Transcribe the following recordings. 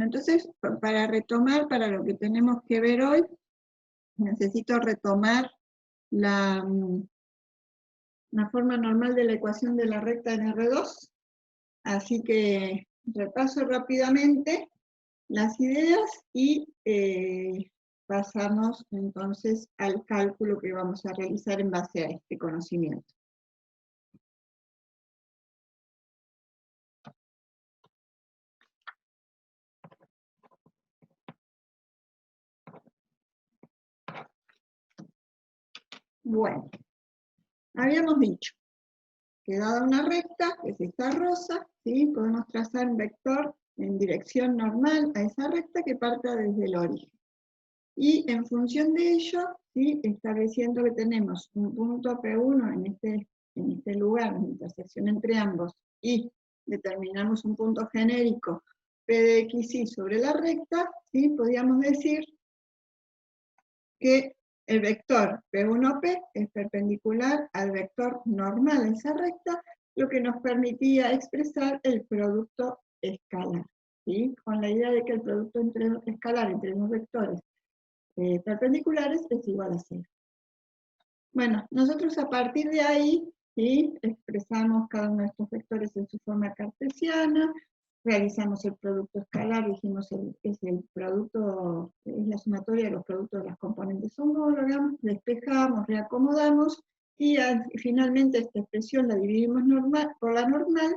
Bueno, entonces, para retomar, para lo que tenemos que ver hoy, necesito retomar la forma normal de la ecuación de la recta en R2, así que repaso rápidamente las ideas y pasamos entonces al cálculo que vamos a realizar en base a este conocimiento. Bueno, habíamos dicho que dada una recta, que es esta rosa, ¿sí? Podemos trazar un vector en dirección normal a esa recta que parta desde el origen. Y en función de ello, ¿sí? Estableciendo que tenemos un punto P1 en este lugar, en la intersección entre ambos, y determinamos un punto genérico P de x y sobre la recta, ¿sí? Podríamos decir que el vector P1P es perpendicular al vector normal en esa recta, lo que nos permitía expresar el producto escalar, ¿sí? Con la idea de que el producto escalar entre los vectores perpendiculares es igual a 0. Bueno, nosotros a partir de ahí, ¿sí? Expresamos cada uno de estos vectores en su forma cartesiana, realizamos el producto escalar, dijimos es el producto, es la sumatoria de los productos de las componentes homólogas, despejamos, reacomodamos, y finalmente esta expresión la dividimos por la normal,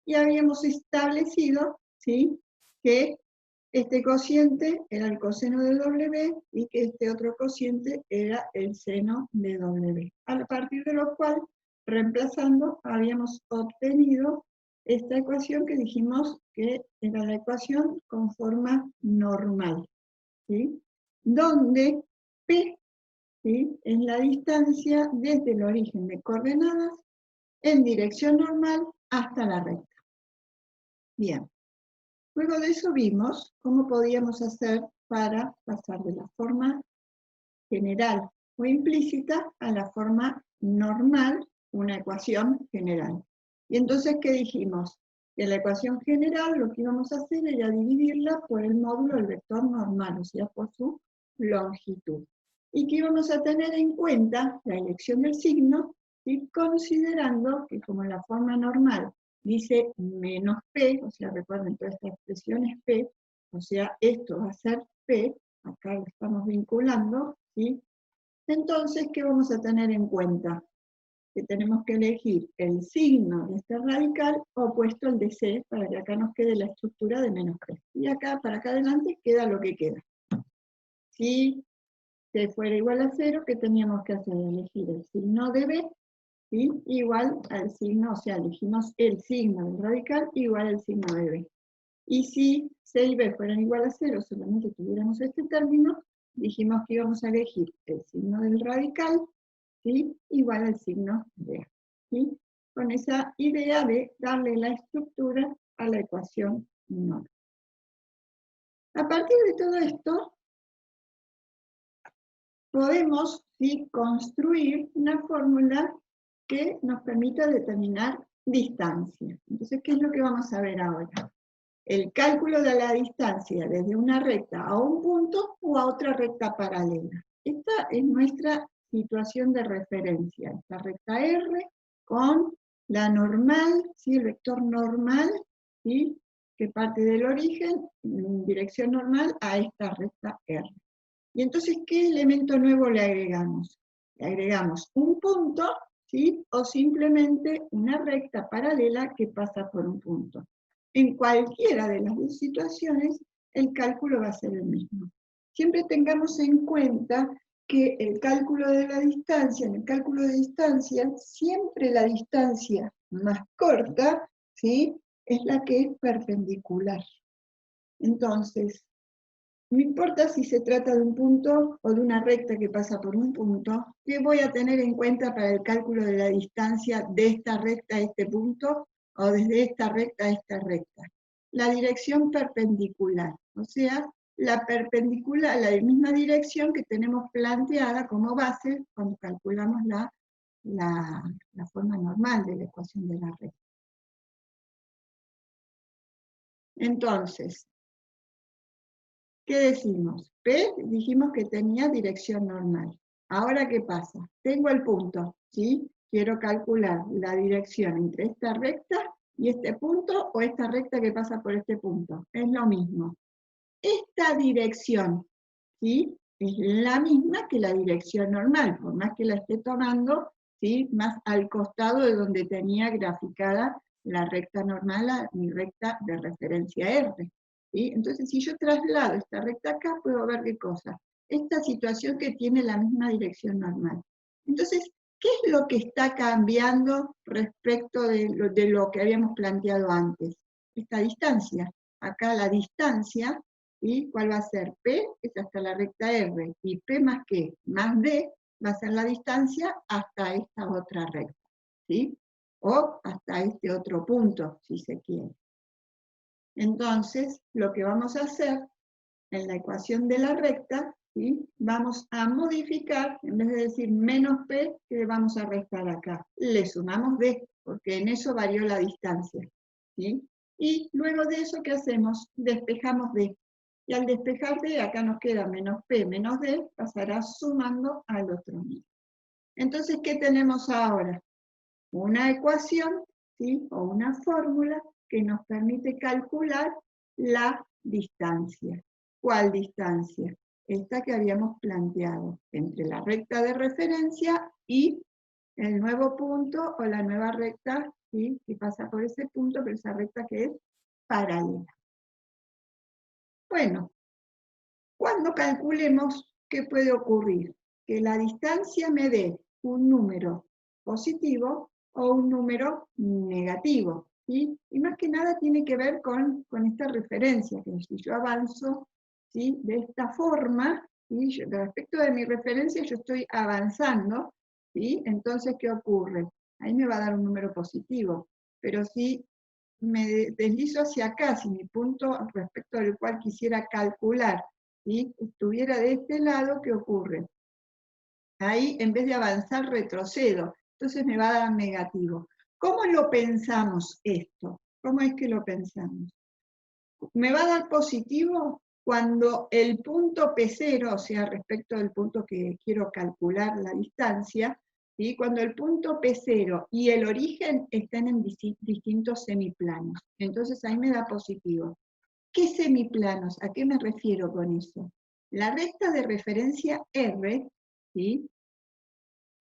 y habíamos establecido, ¿sí? Que este cociente era el coseno de W y que este otro cociente era el seno de W. A partir de lo cual, reemplazando, habíamos obtenido esta ecuación que dijimos que era la ecuación con forma normal, ¿sí? Donde P, ¿sí? Es la distancia desde el origen de coordenadas en dirección normal hasta la recta. Bien. Luego de eso vimos cómo podíamos hacer para pasar de la forma general o implícita a la forma normal, una ecuación general. Y entonces, ¿qué dijimos? Que la ecuación general lo que íbamos a hacer era dividirla por el módulo del vector normal, o sea, por su longitud. Y que íbamos a tener en cuenta la elección del signo, ¿sí? Considerando que como la forma normal dice menos P, o sea, recuerden, toda esta expresión es P, o sea, esto va a ser P, acá lo estamos vinculando, ¿sí? Entonces, ¿qué vamos a tener en cuenta? Que tenemos que elegir el signo de este radical opuesto al de C, para que acá nos quede la estructura de menos P. Y acá, para acá adelante, queda lo que queda. Si C fuera igual a 0, ¿qué teníamos que hacer? Elegir el signo de B, ¿sí? Igual al signo, o sea, elegimos el signo del radical igual al signo de B. Y si C y B fueran igual a 0, solamente tuviéramos este término, dijimos que íbamos a elegir el signo del radical, ¿sí? Igual al signo de A, ¿sí? Con esa idea de darle la estructura a la ecuación normal. A partir de todo esto, podemos, ¿sí? Construir una fórmula que nos permita determinar distancia. Entonces, ¿qué es lo que vamos a ver ahora? El cálculo de la distancia desde una recta a un punto o a otra recta paralela. Esta es nuestra situación de referencia, esta recta R con la normal, ¿sí? El vector normal, ¿sí? Que parte del origen en dirección normal a esta recta R. Y entonces, ¿qué elemento nuevo le agregamos? Le agregamos un punto, ¿sí? O simplemente una recta paralela que pasa por un punto. En cualquiera de las dos situaciones, el cálculo va a ser el mismo. Siempre tengamos en cuenta que el cálculo de la distancia, en el cálculo de distancia, siempre la distancia más corta, ¿sí? Es la que es perpendicular. Entonces, no importa si se trata de un punto o de una recta que pasa por un punto, ¿qué voy a tener en cuenta para el cálculo de la distancia de esta recta a este punto, o desde esta recta a esta recta? La dirección perpendicular, o sea, la perpendicular, la misma dirección que tenemos planteada como base cuando calculamos la forma normal de la ecuación de la recta. Entonces, ¿qué decimos? P dijimos que tenía dirección normal. Ahora, ¿qué pasa? Tengo el punto, ¿sí? Quiero calcular la dirección entre esta recta y este punto, o esta recta que pasa por este punto. Es lo mismo. Esta dirección, ¿sí? Es la misma que la dirección normal, por más que la esté tomando, ¿sí? Más al costado de donde tenía graficada la recta normal a mi recta de referencia R. ¿Sí? Entonces, si yo traslado esta recta acá, puedo ver qué cosa. Esta situación que tiene la misma dirección normal. Entonces, ¿qué es lo que está cambiando respecto de lo que habíamos planteado antes? Esta distancia. Acá la distancia, ¿sí? ¿Cuál va a ser? P es hasta la recta R, y P más Q más D va a ser la distancia hasta esta otra recta, ¿sí? O hasta este otro punto, si se quiere. Entonces, lo que vamos a hacer en la ecuación de la recta, ¿sí? Vamos a modificar, en vez de decir menos P, que vamos a restar acá. Le sumamos D, porque en eso varió la distancia, ¿sí? Y luego de eso, ¿qué hacemos? Despejamos D. Y al despejar D, acá nos queda menos P menos D, pasará sumando al otro nivel. Entonces, ¿qué tenemos ahora? Una ecuación, ¿sí? O una fórmula que nos permite calcular la distancia. ¿Cuál distancia? Esta que habíamos planteado, entre la recta de referencia y el nuevo punto o la nueva recta, ¿sí? Que pasa por ese punto, pero esa recta que es paralela. Bueno, cuando calculemos, ¿qué puede ocurrir? Que la distancia me dé un número positivo o un número negativo, ¿sí? Y más que nada tiene que ver con esta referencia, que si yo avanzo, ¿sí? De esta forma, ¿sí? Respecto de mi referencia yo estoy avanzando, ¿sí? Entonces, ¿qué ocurre? Ahí me va a dar un número positivo, pero si me deslizo hacia acá, si mi punto respecto al cual quisiera calcular, ¿sí? Estuviera de este lado, ¿qué ocurre? Ahí, en vez de avanzar, retrocedo. Entonces me va a dar negativo. ¿Cómo lo pensamos esto? ¿Cómo es que lo pensamos? Me va a dar positivo cuando el punto P0, o sea, respecto del punto que quiero calcular la distancia, ¿sí? Cuando el punto P0 y el origen estén en distintos semiplanos. Entonces ahí me da positivo. ¿Qué semiplanos? ¿A qué me refiero con eso? La recta de referencia R, ¿sí?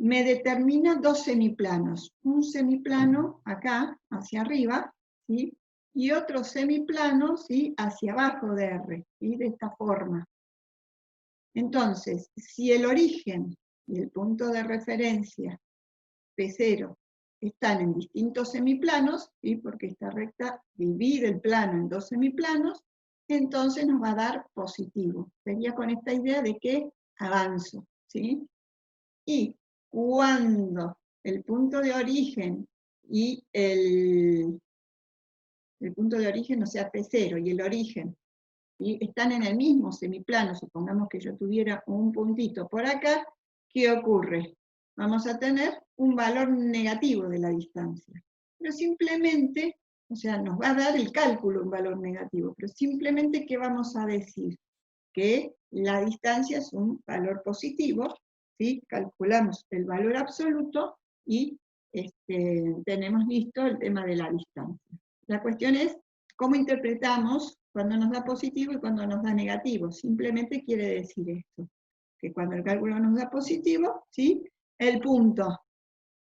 Me determina dos semiplanos. Un semiplano acá, hacia arriba, ¿sí? Y otro semiplano, ¿sí? Hacia abajo de R, ¿sí? De esta forma. Entonces, si el origen y el punto de referencia P0 están en distintos semiplanos, ¿sí? Porque esta recta divide el plano en dos semiplanos, entonces nos va a dar positivo. Sería con esta idea de que avanzo, ¿sí? Y cuando el punto de origen y el punto de origen, o sea, P0 y el origen, ¿sí? Están en el mismo semiplano, supongamos que yo tuviera un puntito por acá, ¿qué ocurre? Vamos a tener un valor negativo de la distancia. Pero simplemente, o sea, nos va a dar el cálculo un valor negativo, pero simplemente, ¿qué vamos a decir? Que la distancia es un valor positivo, ¿sí? Calculamos el valor absoluto y tenemos listo el tema de la distancia. La cuestión es cómo interpretamos cuando nos da positivo y cuando nos da negativo. Simplemente quiere decir esto, que cuando el cálculo nos da positivo, ¿sí? El punto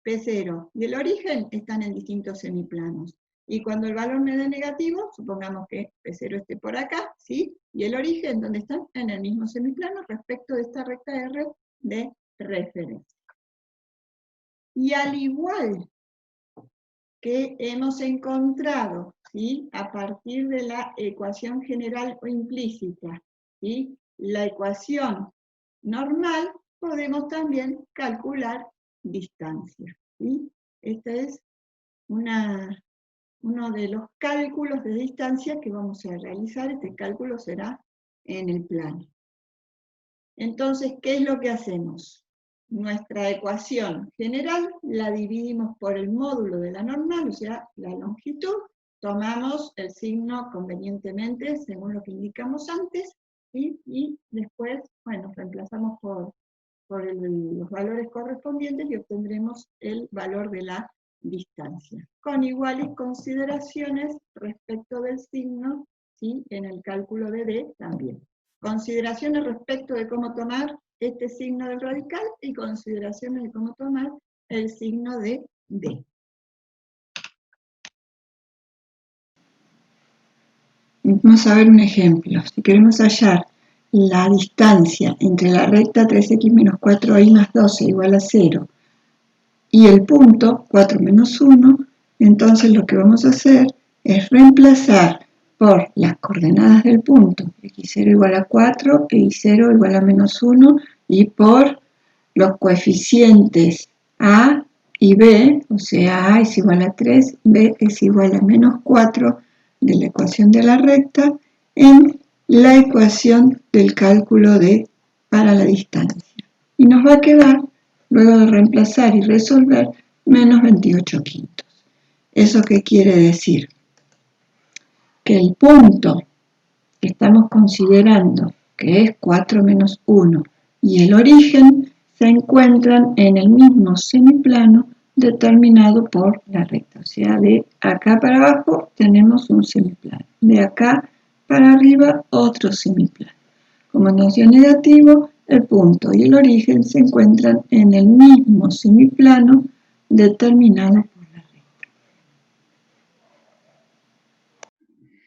P0 y el origen están en distintos semiplanos. Y cuando el valor me dé negativo, supongamos que P0 esté por acá, ¿sí? Y el origen, ¿dónde están? En el mismo semiplano respecto de esta recta R de referencia. Y al igual que hemos encontrado, ¿sí? A partir de la ecuación general o implícita, ¿sí? La ecuación normal, podemos también calcular distancia, ¿sí? Este es uno de los cálculos de distancia que vamos a realizar. Este cálculo será en el plano. Entonces, ¿qué es lo que hacemos? Nuestra ecuación general la dividimos por el módulo de la normal, o sea, la longitud. Tomamos el signo convenientemente, según lo que indicamos antes, ¿sí? Y después, bueno, reemplazamos por los valores correspondientes y obtendremos el valor de la distancia, con iguales consideraciones respecto del signo, ¿sí? En el cálculo de D también. Consideraciones respecto de cómo tomar este signo del radical y consideraciones de cómo tomar el signo de D. Vamos a ver un ejemplo. Si queremos hallar la distancia entre la recta 3x menos 4y más 12 igual a 0 y el punto 4 menos 1, entonces lo que vamos a hacer es reemplazar por las coordenadas del punto x0 igual a 4, y0 igual a menos 1, y por los coeficientes a y b, o sea, a es igual a 3, b es igual a menos 4 de la ecuación de la recta en la ecuación del cálculo para la distancia. Y nos va a quedar, luego de reemplazar y resolver, menos 28 quintos. ¿Eso qué quiere decir? Que el punto que estamos considerando, que es 4 menos 1, y el origen, se encuentran en el mismo semiplano determinado por la recta. O sea, de acá para abajo tenemos un semiplano, de acá para arriba otro semiplano. Como nos dio negativo, el punto y el origen se encuentran en el mismo semiplano determinado por la recta.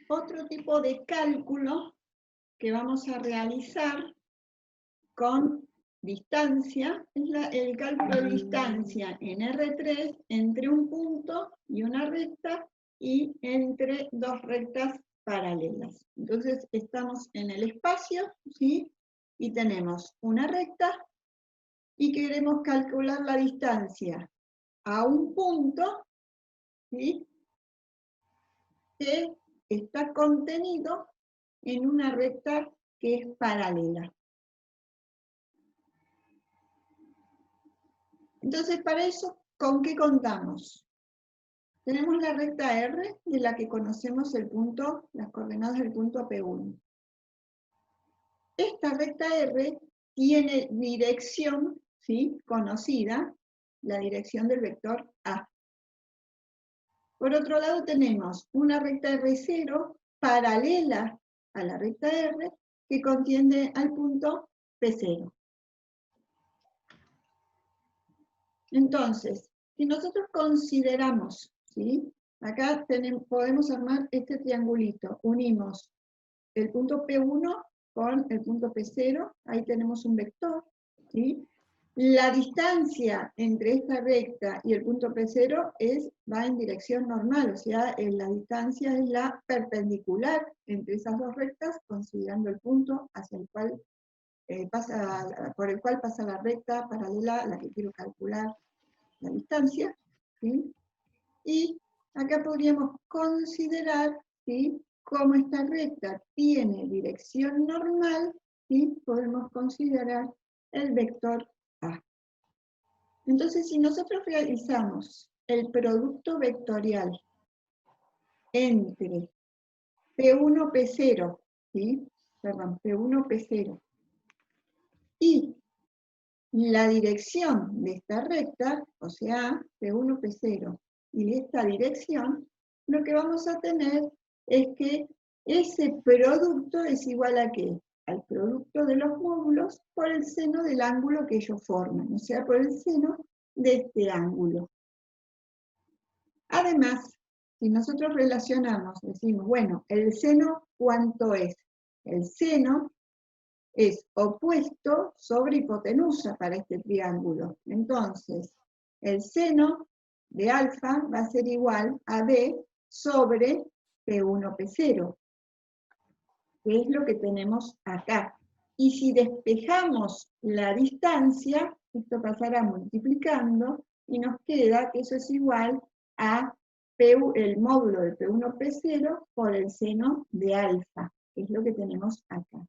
Otro tipo de cálculo que vamos a realizar con distancia es el cálculo de distancia en R3 entre un punto y una recta y entre dos rectas paralelas. Entonces estamos en el espacio, ¿sí? Y tenemos una recta y queremos calcular la distancia a un punto, ¿sí? Que está contenido en una recta que es paralela. Entonces, para eso, ¿con qué contamos? Tenemos la recta R, de la que conocemos el punto, las coordenadas del punto P1. Esta recta R tiene dirección, ¿sí? Conocida, la dirección del vector A. Por otro lado tenemos una recta R0 paralela a la recta R que contiene al punto P0. Entonces, si nosotros consideramos, ¿sí? Acá podemos armar este triangulito. Unimos el punto P1 con el punto P0, ahí tenemos un vector, ¿sí? La distancia entre esta recta y el punto P0 va en dirección normal, o sea, la distancia es la perpendicular entre esas dos rectas, considerando el punto hacia el cual por el cual pasa la recta paralela a la que quiero calcular la distancia, ¿sí? Y acá podríamos considerar, ¿sí? Como esta recta tiene dirección normal, ¿sí? Podemos considerar el vector A. Entonces, si nosotros realizamos el producto vectorial entre P1, P0, ¿sí? Perdón, P1, P0, y la dirección de esta recta, o sea, P1, P0, y esta dirección, lo que vamos a tener es que ese producto es igual a ¿qué? Al producto de los módulos por el seno del ángulo que ellos forman, o sea, por el seno de este ángulo. Además, si nosotros relacionamos, decimos, bueno, ¿el seno cuánto es? El seno es opuesto sobre hipotenusa para este triángulo. Entonces, el seno de alfa va a ser igual a D sobre P1, P0, que es lo que tenemos acá. Y si despejamos la distancia, esto pasará multiplicando, y nos queda que eso es igual a el módulo de P1, P0 por el seno de alfa, que es lo que tenemos acá.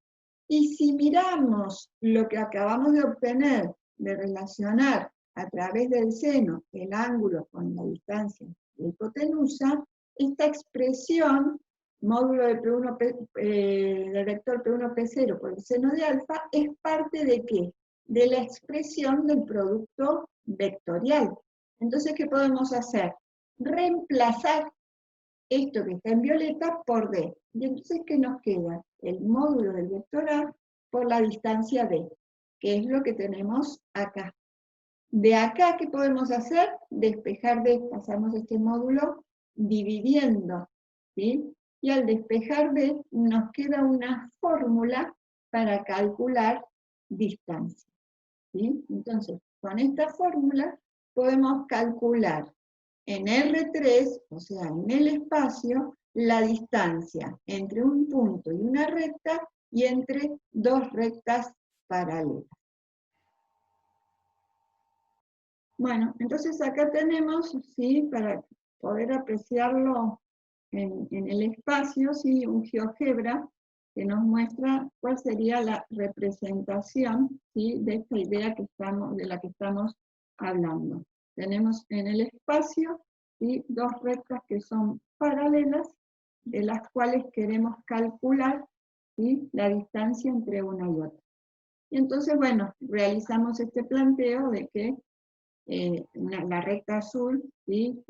Y si miramos lo que acabamos de obtener, de relacionar a través del seno el ángulo con la distancia de hipotenusa, esta expresión módulo de P1, del vector P1, P0 por el seno de alfa, es parte de ¿qué? De la expresión del producto vectorial. Entonces, ¿qué podemos hacer? Reemplazar esto que está en violeta por D. Y entonces, ¿qué nos queda? El módulo del vector A por la distancia D, que es lo que tenemos acá. De acá, ¿qué podemos hacer? Despejar D. Pasamos este módulo dividiendo, ¿sí? Y al despejar D, nos queda una fórmula para calcular distancia, ¿sí? Entonces, con esta fórmula podemos calcular en R3, o sea, en el espacio, la distancia entre un punto y una recta y entre dos rectas paralelas. Bueno, entonces acá tenemos, ¿sí? Para poder apreciarlo en el espacio, ¿sí? Un GeoGebra que nos muestra cuál sería la representación, ¿sí? De esta idea de la que estamos hablando. Tenemos en el espacio, ¿sí? Dos rectas que son paralelas, de las cuales queremos calcular, ¿sí? La distancia entre una y otra. Y entonces, bueno, realizamos este planteo de que la recta azul, ¿sí?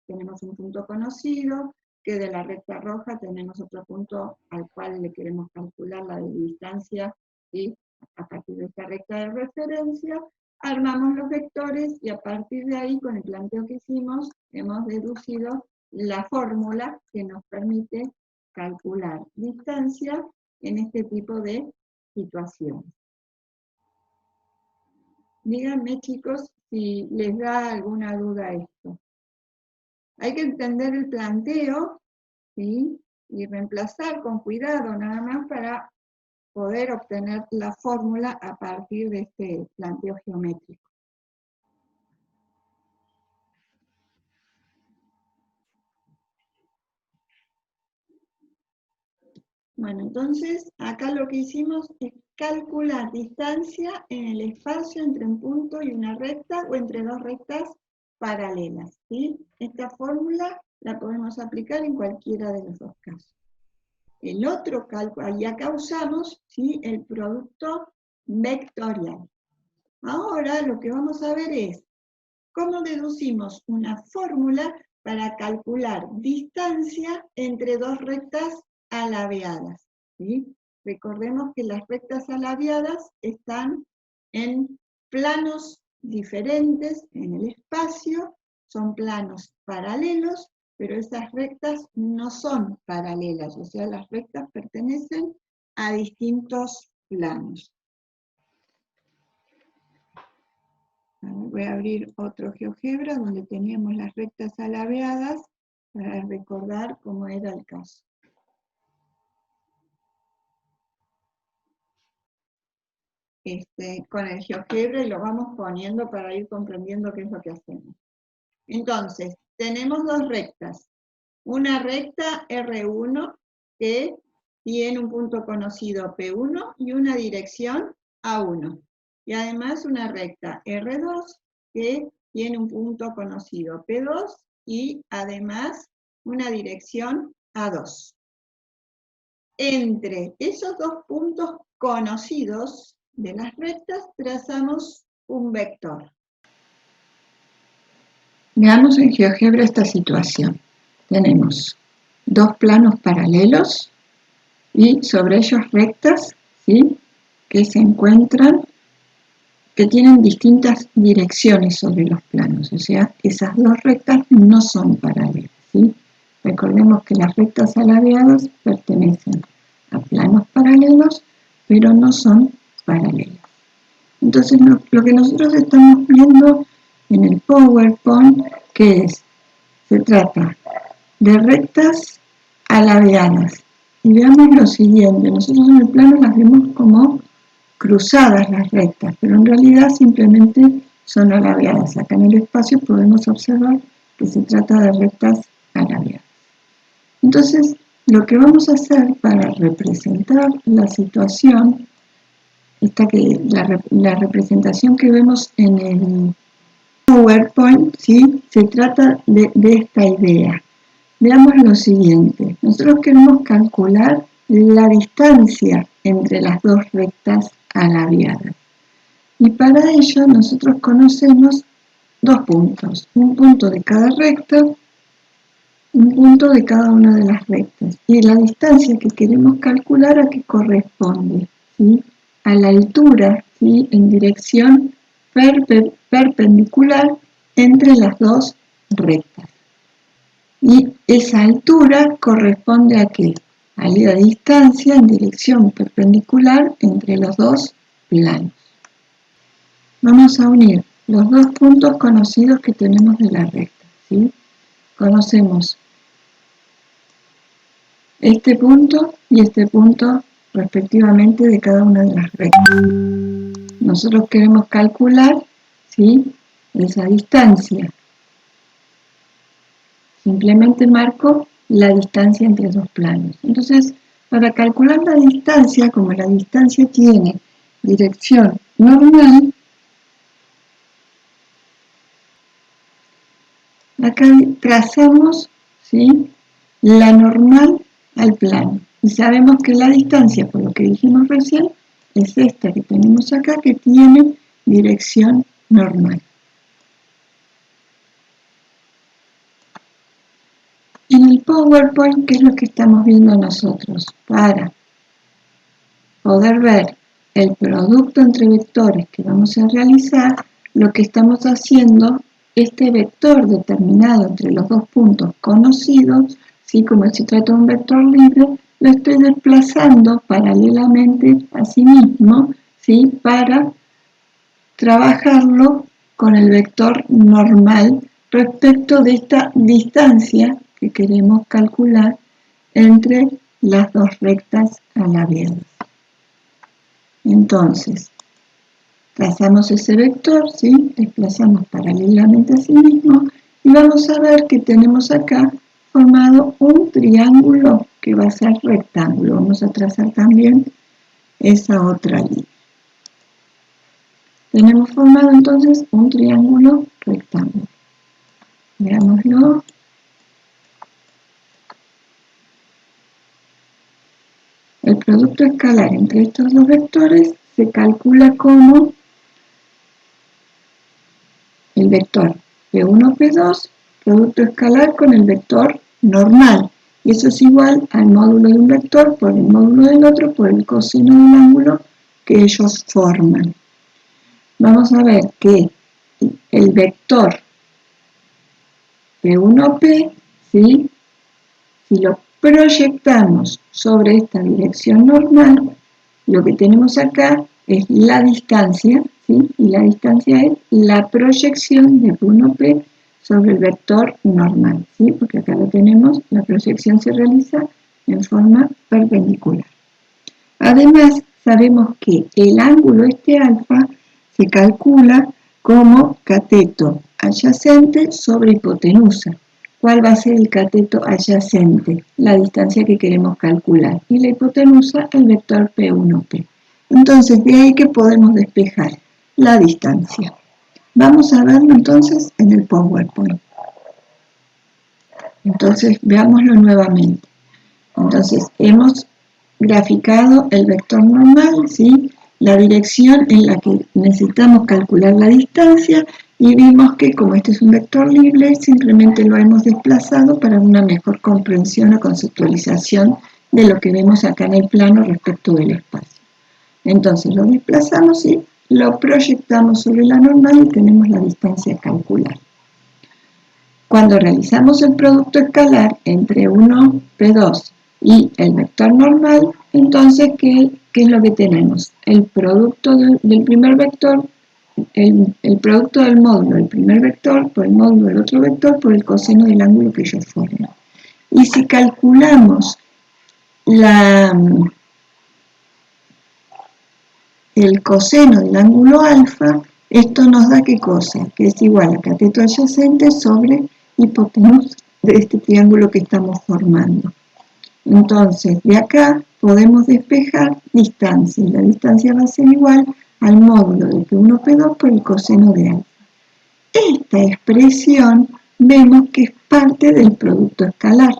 Tenemos un punto conocido, que de la recta roja tenemos otro punto al cual le queremos calcular la distancia, ¿sí? A partir de esta recta de referencia, armamos los vectores y a partir de ahí, con el planteo que hicimos, hemos deducido la fórmula que nos permite calcular distancia en este tipo de situaciones. Díganme, chicos, si les da alguna duda esto. Hay que entender el planteo, ¿sí? Y reemplazar con cuidado nada más para poder obtener la fórmula a partir de este planteo geométrico. Bueno, entonces acá lo que hicimos es calcular distancia en el espacio entre un punto y una recta o entre dos rectas paralelas, ¿sí? Esta fórmula la podemos aplicar en cualquiera de los dos casos. El otro cálculo, y acá usamos, ¿sí? El producto vectorial. Ahora lo que vamos a ver es cómo deducimos una fórmula para calcular distancia entre dos rectas alabeadas, ¿sí? Recordemos que las rectas alabeadas están en planos diferentes en el espacio, son planos paralelos, pero esas rectas no son paralelas, o sea, las rectas pertenecen a distintos planos. Voy a abrir otro GeoGebra donde teníamos las rectas alabeadas para recordar cómo era el caso. Con el GeoGebra y lo vamos poniendo para ir comprendiendo qué es lo que hacemos. Entonces, tenemos dos rectas. Una recta R1 que tiene un punto conocido P1 y una dirección A1. Y además una recta R2 que tiene un punto conocido P2 y además una dirección A2. Entre esos dos puntos conocidos de las rectas trazamos un vector. Veamos en GeoGebra esta situación. Tenemos dos planos paralelos y sobre ellos rectas, ¿sí? Que se encuentran, que tienen distintas direcciones sobre los planos, o sea, esas dos rectas no son paralelas, ¿sí? Recordemos que las rectas alabeadas pertenecen a planos paralelos, pero no son paralelas. Entonces, lo que nosotros estamos viendo en el PowerPoint, ¿qué es? Se trata de rectas alabeadas. Y veamos lo siguiente, nosotros en el plano las vemos como cruzadas las rectas, pero en realidad simplemente son alabeadas. Acá en el espacio podemos observar que se trata de rectas alabeadas. Entonces, lo que vamos a hacer para representar la situación, la representación que vemos en el PowerPoint, ¿sí? Se trata de esta idea. Veamos lo siguiente. Nosotros queremos calcular la distancia entre las dos rectas alabiadas. Y para ello nosotros conocemos dos puntos. Un punto de cada recta, un punto de cada una de las rectas. Y la distancia que queremos calcular, ¿a qué corresponde? ¿Sí? A la altura, ¿sí? En dirección perpendicular entre las dos rectas. Y esa altura corresponde ¿a qué? A la distancia en dirección perpendicular entre los dos planos. Vamos a unir los dos puntos conocidos que tenemos de la recta, ¿sí? Conocemos este punto y este punto respectivamente de cada una de las rectas. Nosotros queremos calcular, ¿sí? Esa distancia. Simplemente marco la distancia entre dos planos. Entonces, para calcular la distancia, como la distancia tiene dirección normal, acá trazamos, ¿sí? La normal al plano. Y sabemos que la distancia, por lo que dijimos recién, es esta que tenemos acá, que tiene dirección normal. En el PowerPoint, ¿qué es lo que estamos viendo nosotros? Para poder ver el producto entre vectores que vamos a realizar, lo que estamos haciendo, este vector determinado entre los dos puntos conocidos, ¿sí? Como se trata de un vector libre, lo estoy desplazando paralelamente a sí mismo, ¿sí? Para trabajarlo con el vector normal respecto de esta distancia que queremos calcular entre las dos rectas alabiadas. Entonces, trazamos ese vector, ¿sí? Desplazamos paralelamente a sí mismo y vamos a ver que tenemos acá formado un triángulo que va a ser rectángulo. Vamos a trazar también esa otra línea. Tenemos formado entonces un triángulo rectángulo. Veámoslo. El producto escalar entre estos dos vectores se calcula como el vector P1, P2, producto escalar con el vector normal. Y eso es igual al módulo de un vector por el módulo del otro por el coseno del ángulo que ellos forman. Vamos a ver que el vector P1P, ¿sí? Si lo proyectamos sobre esta dirección normal, lo que tenemos acá es la distancia, ¿sí? Y la distancia es la proyección de P1P sobre el vector normal, ¿sí? Porque acá lo tenemos, la proyección se realiza en forma perpendicular. Además, sabemos que el ángulo alfa se calcula como cateto adyacente sobre hipotenusa. ¿Cuál va a ser el cateto adyacente? La distancia que queremos calcular. Y la hipotenusa, el vector P1P. Entonces, de ahí que podemos despejar la distancia. Vamos a verlo entonces en el PowerPoint. Entonces, veámoslo nuevamente. Entonces, hemos graficado el vector normal, ¿sí? La dirección en la que necesitamos calcular la distancia y vimos que como este es un vector libre, simplemente lo hemos desplazado para una mejor comprensión o conceptualización de lo que vemos acá en el plano respecto del espacio. Entonces lo desplazamos y lo proyectamos sobre la normal y tenemos la distancia calculada. Cuando realizamos el producto escalar entre 1, P2 y el vector normal, entonces, ¿qué es lo que tenemos? El producto del primer vector, el producto del módulo del primer vector por el módulo del otro vector por el coseno del ángulo que ellos forman. Y si calculamos el coseno del ángulo alfa, esto nos da ¿qué cosa? Que es igual a cateto adyacente sobre hipotenusa de este triángulo que estamos formando. Entonces, de acá podemos despejar distancia, y la distancia va a ser igual al módulo de P1, P2 por el coseno de alfa. Esta expresión vemos que es parte del producto escalar.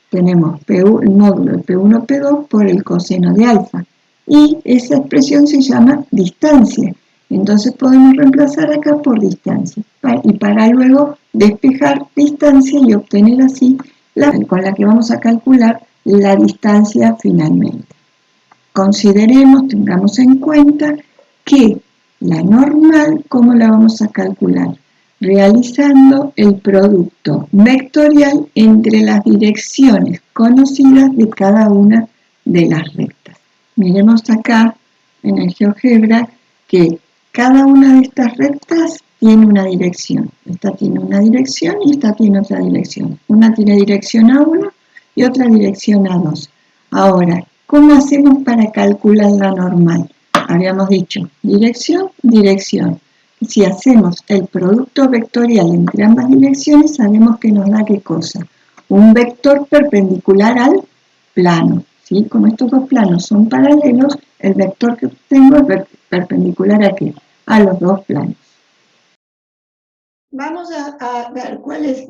Tenemos el módulo de P1, P2 por el coseno de alfa. Y esa expresión se llama distancia. Entonces podemos reemplazar acá por distancia. Y para luego despejar distancia y obtener así con la que vamos a calcular la distancia finalmente. Consideremos, tengamos en cuenta que la normal, ¿cómo la vamos a calcular? Realizando el producto vectorial entre las direcciones conocidas de cada una de las rectas. Miremos acá en el GeoGebra que cada una de estas rectas tiene una dirección. Esta tiene una dirección y esta tiene otra dirección. Una tiene dirección A1 y otra dirección A2. Ahora, ¿cómo hacemos para calcular la normal? Habíamos dicho dirección, dirección. Si hacemos el producto vectorial entre ambas direcciones, sabemos que nos da ¿qué cosa? Un vector perpendicular al plano. ¿Sí? Como estos dos planos son paralelos, el vector que obtengo es perpendicular ¿a qué? A los dos planos. Vamos a ver cuál es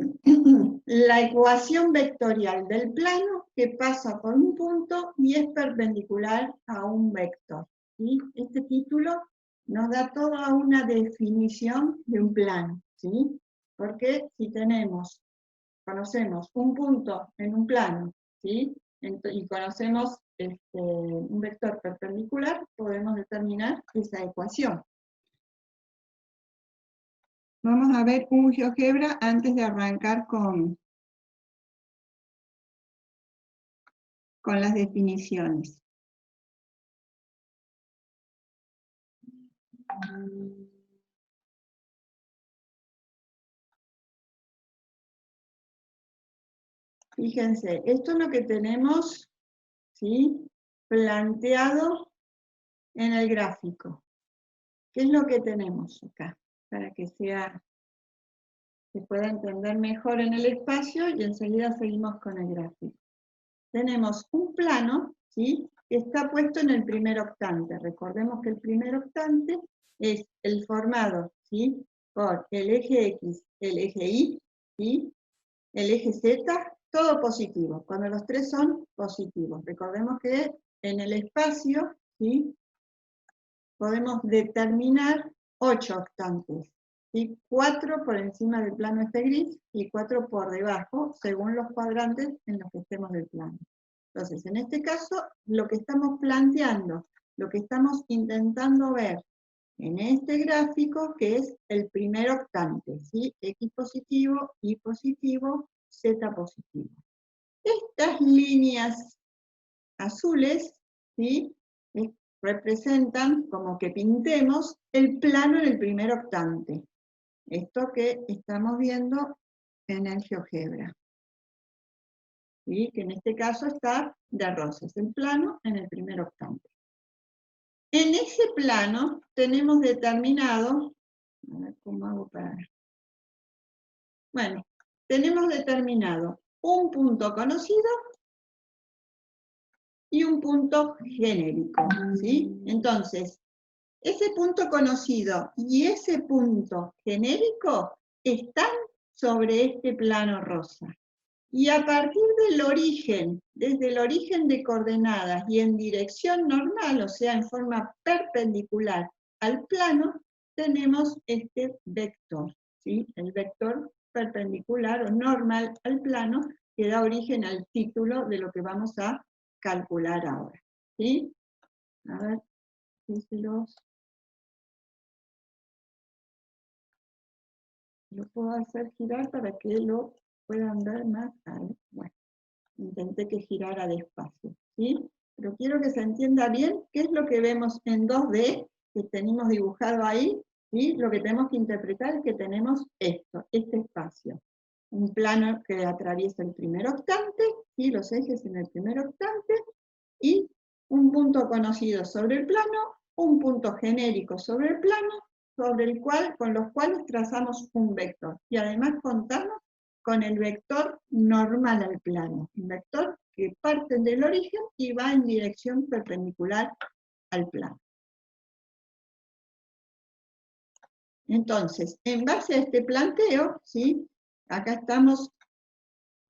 la ecuación vectorial del plano que pasa por un punto y es perpendicular a un vector. ¿Sí? Este título nos da toda una definición de un plano, ¿sí? Porque si conocemos un punto en un plano, ¿sí? Y conocemos un vector perpendicular, podemos determinar esa ecuación. Vamos a ver un GeoGebra antes de arrancar con las definiciones. Fíjense, esto es lo que tenemos, ¿sí?, planteado en el gráfico. ¿Qué es lo que tenemos acá? Para que se pueda entender mejor en el espacio y enseguida seguimos con el gráfico. Tenemos un plano, ¿sí?, que está puesto en el primer octante. Recordemos que el primer octante es el formado, ¿sí?, por el eje X, el eje Y, ¿sí?, el eje Z, todo positivo, cuando los tres son positivos. Recordemos que en el espacio, ¿sí?, podemos determinar 8 octantes, ¿sí?, 4 por encima del plano este gris y 4 por debajo, según los cuadrantes en los que estemos del plano. Entonces, en este caso, lo que estamos planteando, lo que estamos intentando ver en este gráfico, que es el primer octante, ¿sí?, X positivo, Y positivo, Z positivo. Estas líneas azules, ¿sí?, representan como que pintemos el plano en el primer octante. Esto que estamos viendo en el GeoGebra. ¿Sí? Que en este caso está de rosas, el plano en el primer octante. En ese plano tenemos determinado, a ver cómo hago para... Bueno, tenemos determinado un punto conocido y un punto genérico, ¿sí? Entonces, ese punto conocido y ese punto genérico están sobre este plano rosa. Y a partir del origen, desde el origen de coordenadas y en dirección normal, o sea, en forma perpendicular al plano, tenemos este vector, ¿sí?, el vector perpendicular o normal al plano que da origen al título de lo que vamos a calcular ahora, ¿sí? A ver, si lo puedo hacer girar para que lo puedan ver más. Bueno, intenté que girara despacio, ¿sí? Pero quiero que se entienda bien qué es lo que vemos en 2D, que tenemos dibujado ahí, ¿sí? Lo que tenemos que interpretar es que tenemos esto, este espacio. Un plano que atraviesa el primer octante, ¿sí?, los ejes en el primer octante, y un punto conocido sobre el plano, un punto genérico sobre el plano, con los cuales trazamos un vector. Y además contamos con el vector normal al plano, un vector que parte del origen y va en dirección perpendicular al plano. Entonces, en base a este planteo, ¿sí?, Acá estamos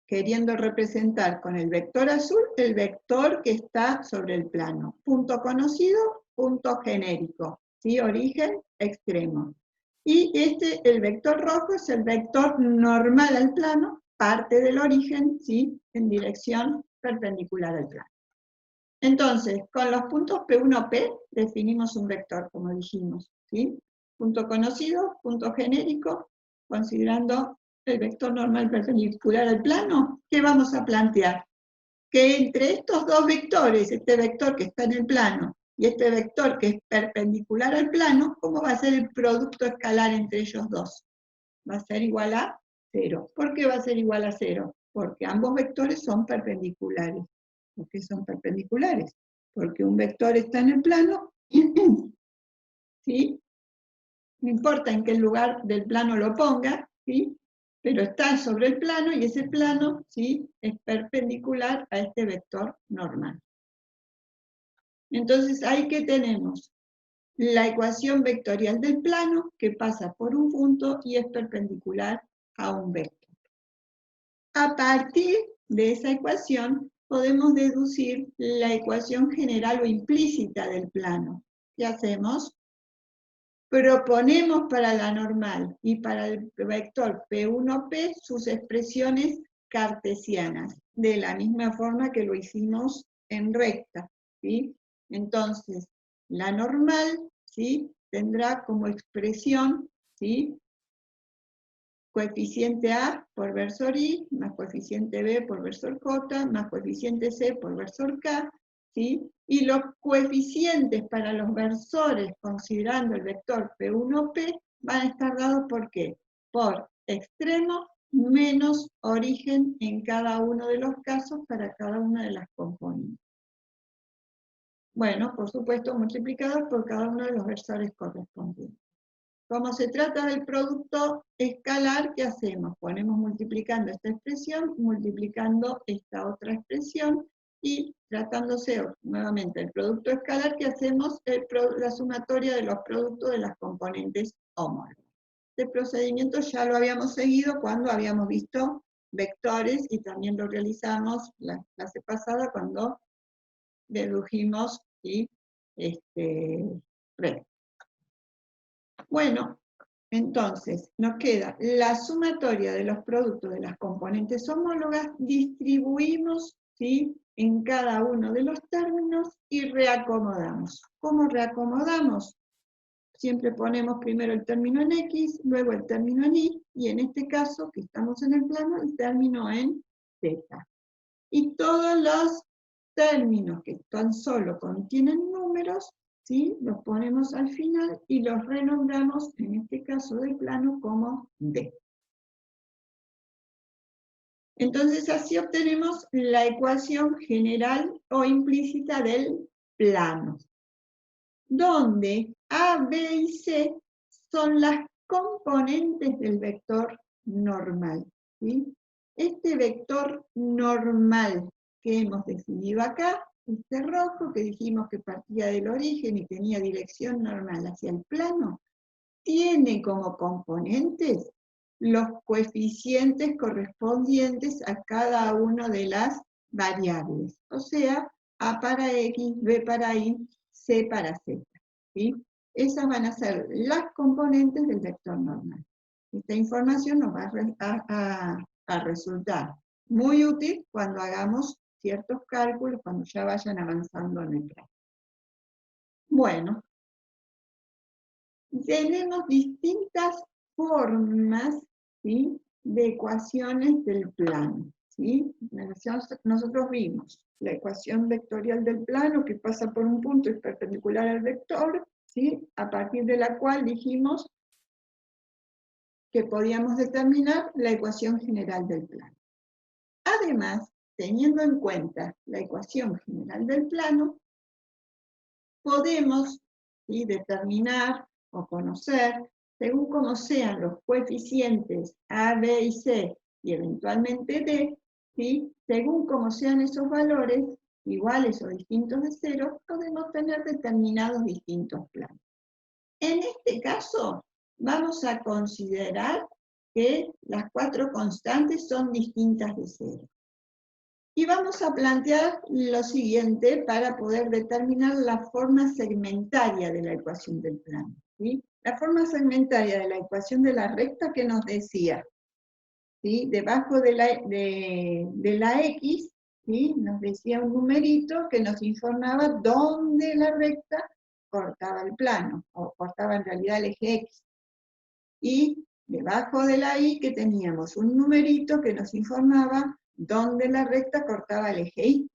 queriendo representar con el vector azul el vector que está sobre el plano. Punto conocido, punto genérico, ¿sí? Origen, extremo. Y el vector rojo es el vector normal al plano, parte del origen, ¿sí? En dirección perpendicular al plano. Entonces, con los puntos P1P definimos un vector, como dijimos, ¿sí? Punto conocido, punto genérico, considerando el vector normal perpendicular al plano, ¿qué vamos a plantear? Que entre estos dos vectores, este vector que está en el plano y este vector que es perpendicular al plano, ¿cómo va a ser el producto escalar entre ellos dos? Va a ser igual a 0. ¿Por qué va a ser igual a 0? Porque ambos vectores son perpendiculares. ¿Por qué son perpendiculares? Porque un vector está en el plano, ¿sí? No importa en qué lugar del plano lo ponga, ¿sí? Pero está sobre el plano y ese plano, ¿sí? Es perpendicular a este vector normal. Entonces, ahí que tenemos la ecuación vectorial del plano que pasa por un punto y es perpendicular a un vector. A partir de esa ecuación podemos deducir la ecuación general o implícita del plano. ¿Qué hacemos? Proponemos para la normal y para el vector P1P sus expresiones cartesianas, de la misma forma que lo hicimos en recta, ¿sí? Entonces, la normal, ¿sí? Tendrá como expresión, ¿sí? Coeficiente A por versor I, más coeficiente B por versor J, más coeficiente C por versor K, ¿sí? Y los coeficientes para los versores, considerando el vector P1P, van a estar dados por ¿qué? Por extremo menos origen en cada uno de los casos para cada una de las componentes. Bueno, por supuesto, multiplicados por cada uno de los versores correspondientes. Como se trata del producto escalar, ¿qué hacemos? Ponemos multiplicando esta expresión, multiplicando esta otra expresión, y tratándose nuevamente el producto escalar, ¿qué hacemos? La sumatoria de los productos de las componentes homólogas. Este procedimiento ya lo habíamos seguido cuando habíamos visto vectores y también lo realizamos la clase pasada cuando dedujimos y recta. Bueno, entonces nos queda la sumatoria de los productos de las componentes homólogas, distribuimos, ¿sí?, en cada uno de los términos y reacomodamos. ¿Cómo reacomodamos? Siempre ponemos primero el término en X, luego el término en Y, y en este caso, que estamos en el plano, el término en Z. Y todos los términos que tan solo contienen números, ¿sí?, los ponemos al final y los renombramos, en este caso del plano, como D. Entonces así obtenemos la ecuación general o implícita del plano, donde A, B y C son las componentes del vector normal, ¿sí? Este vector normal que hemos definido acá, este rojo que dijimos que partía del origen y tenía dirección normal hacia el plano, tiene como componentes los coeficientes correspondientes a cada una de las variables, o sea, A para X, B para Y, C para Z, ¿sí? Esas van a ser las componentes del vector normal. Esta información nos va a resultar muy útil cuando hagamos ciertos cálculos, cuando ya vayan avanzando en el plano. Bueno, tenemos distintas formas, ¿sí?, de ecuaciones del plano, ¿sí? Nosotros vimos la ecuación vectorial del plano que pasa por un punto y es perpendicular al vector, ¿sí?, a partir de la cual dijimos que podíamos determinar la ecuación general del plano. Además, teniendo en cuenta la ecuación general del plano, podemos, ¿sí?, determinar o conocer, según como sean los coeficientes A, B y C, y eventualmente D, ¿sí?, según como sean esos valores, iguales o distintos de 0, podemos tener determinados distintos planos. En este caso, vamos a considerar que las 4 constantes son distintas de 0. Y vamos a plantear lo siguiente para poder determinar la forma segmentaria de la ecuación del plano, ¿sí? La forma segmentaria de la ecuación de la recta que nos decía, ¿sí? Debajo de la X, ¿sí? Nos decía un numerito que nos informaba dónde la recta cortaba el plano, o cortaba en realidad el eje X. Y debajo de la Y que teníamos un numerito que nos informaba dónde la recta cortaba el eje Y.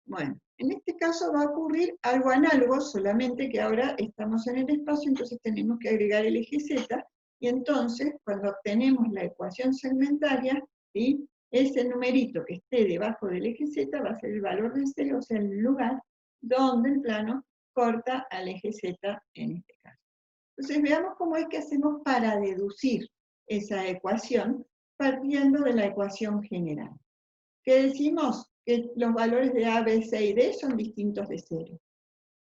Bueno, en este caso va a ocurrir algo análogo, solamente que ahora estamos en el espacio, entonces tenemos que agregar el eje Z, y entonces cuando obtenemos la ecuación segmentaria, ¿sí? Ese numerito que esté debajo del eje Z va a ser el valor de 0, o sea, el lugar donde el plano corta al eje Z en este caso. Entonces veamos cómo es que hacemos para deducir esa ecuación partiendo de la ecuación general. ¿Qué decimos? Que los valores de A, B, C y D son distintos de 0.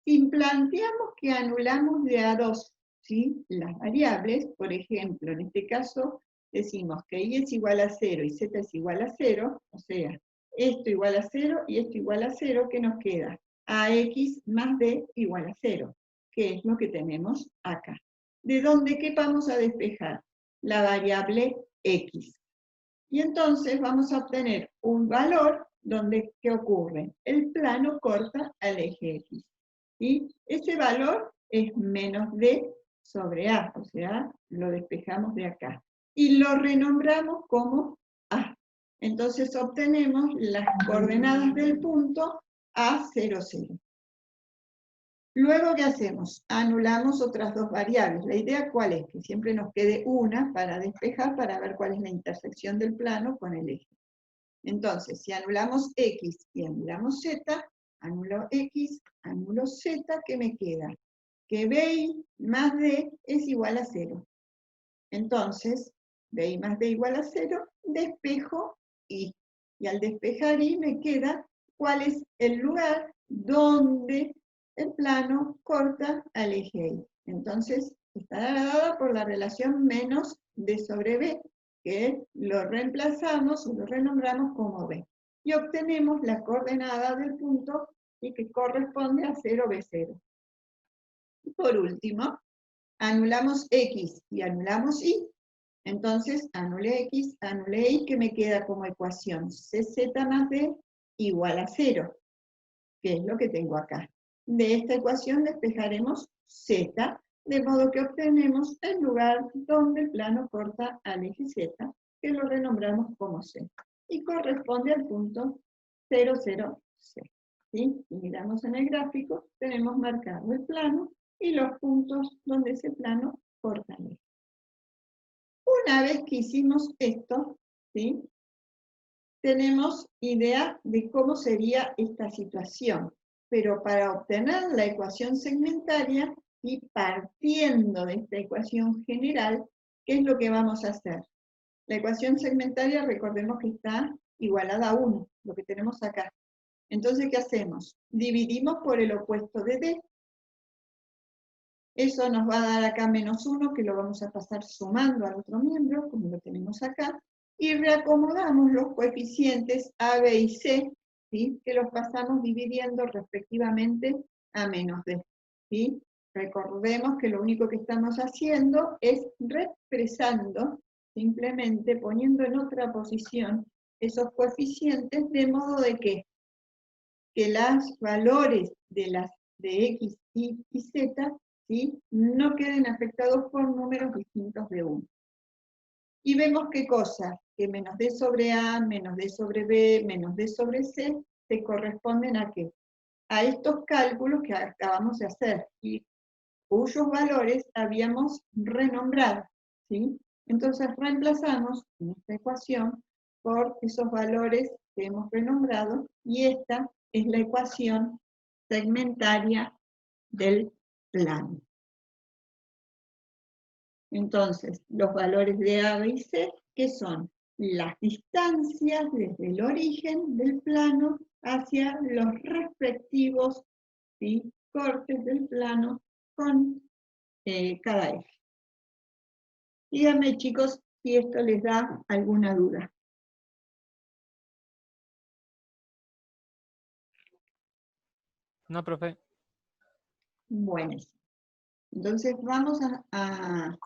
Si planteamos que anulamos de a 2, ¿sí? Las variables, por ejemplo, en este caso decimos que Y es igual a 0 y Z es igual a 0, o sea, esto igual a 0 y esto igual a 0, ¿qué nos queda? AX más D igual a 0, que es lo que tenemos acá. ¿De dónde qué vamos a despejar? La variable X. Y entonces vamos a obtener un valor donde, ¿qué ocurre? El plano corta al eje X. Y ese valor es menos D sobre A, o sea, lo despejamos de acá. Y lo renombramos como A. Entonces obtenemos las coordenadas del punto A00. Luego, ¿qué hacemos? Anulamos otras dos variables. La idea, ¿cuál es? Que siempre nos quede una para despejar, para ver cuál es la intersección del plano con el eje. Entonces, si anulamos X y anulamos Z, anulo X, anulo Z, ¿qué me queda? Que BI más D es igual a 0. Entonces, BI más D igual a 0, despejo Y. Y al despejar Y me queda cuál es el lugar donde el plano corta al eje Y. Entonces, está dada por la relación menos D sobre B, que lo reemplazamos o lo renombramos como B. Y obtenemos la coordenada del punto y que corresponde a 0B0. Y por último, anulamos X y anulamos Y. Entonces, anulé X, anulé Y, que me queda como ecuación CZ más D igual a 0, que es lo que tengo acá. De esta ecuación despejaremos Z, de modo que obtenemos el lugar donde el plano corta al eje Z, que lo renombramos como C, y corresponde al punto 00C. ¿Sí? Y miramos en el gráfico, tenemos marcado el plano y los puntos donde ese plano corta el eje. Una vez que hicimos esto, ¿sí? Tenemos idea de cómo sería esta situación, pero para obtener la ecuación segmentaria y partiendo de esta ecuación general, ¿qué es lo que vamos a hacer? La ecuación segmentaria, recordemos que está igualada a 1, lo que tenemos acá. Entonces, ¿qué hacemos? Dividimos por el opuesto de D. Eso nos va a dar acá menos 1, que lo vamos a pasar sumando al otro miembro, como lo tenemos acá, y reacomodamos los coeficientes A, B y C, ¿sí? Que los pasamos dividiendo respectivamente a menos D. ¿Sí? Recordemos que lo único que estamos haciendo es reexpresando, simplemente poniendo en otra posición esos coeficientes, de modo de que los valores de X, Y y Z, ¿sí? No queden afectados por números distintos de 1. Y vemos qué cosa, que menos D sobre A, menos D sobre B, menos D sobre C, se corresponden a qué? A estos cálculos que acabamos de hacer, y cuyos valores habíamos renombrado, ¿sí? Entonces reemplazamos esta ecuación por esos valores que hemos renombrado, y esta es la ecuación segmentaria del plano. Entonces, los valores de A, B y C, que son las distancias desde el origen del plano hacia los respectivos, ¿sí? Cortes del plano con cada eje. Díganme, chicos, si esto les da alguna duda. No, profe. Bueno, entonces vamos a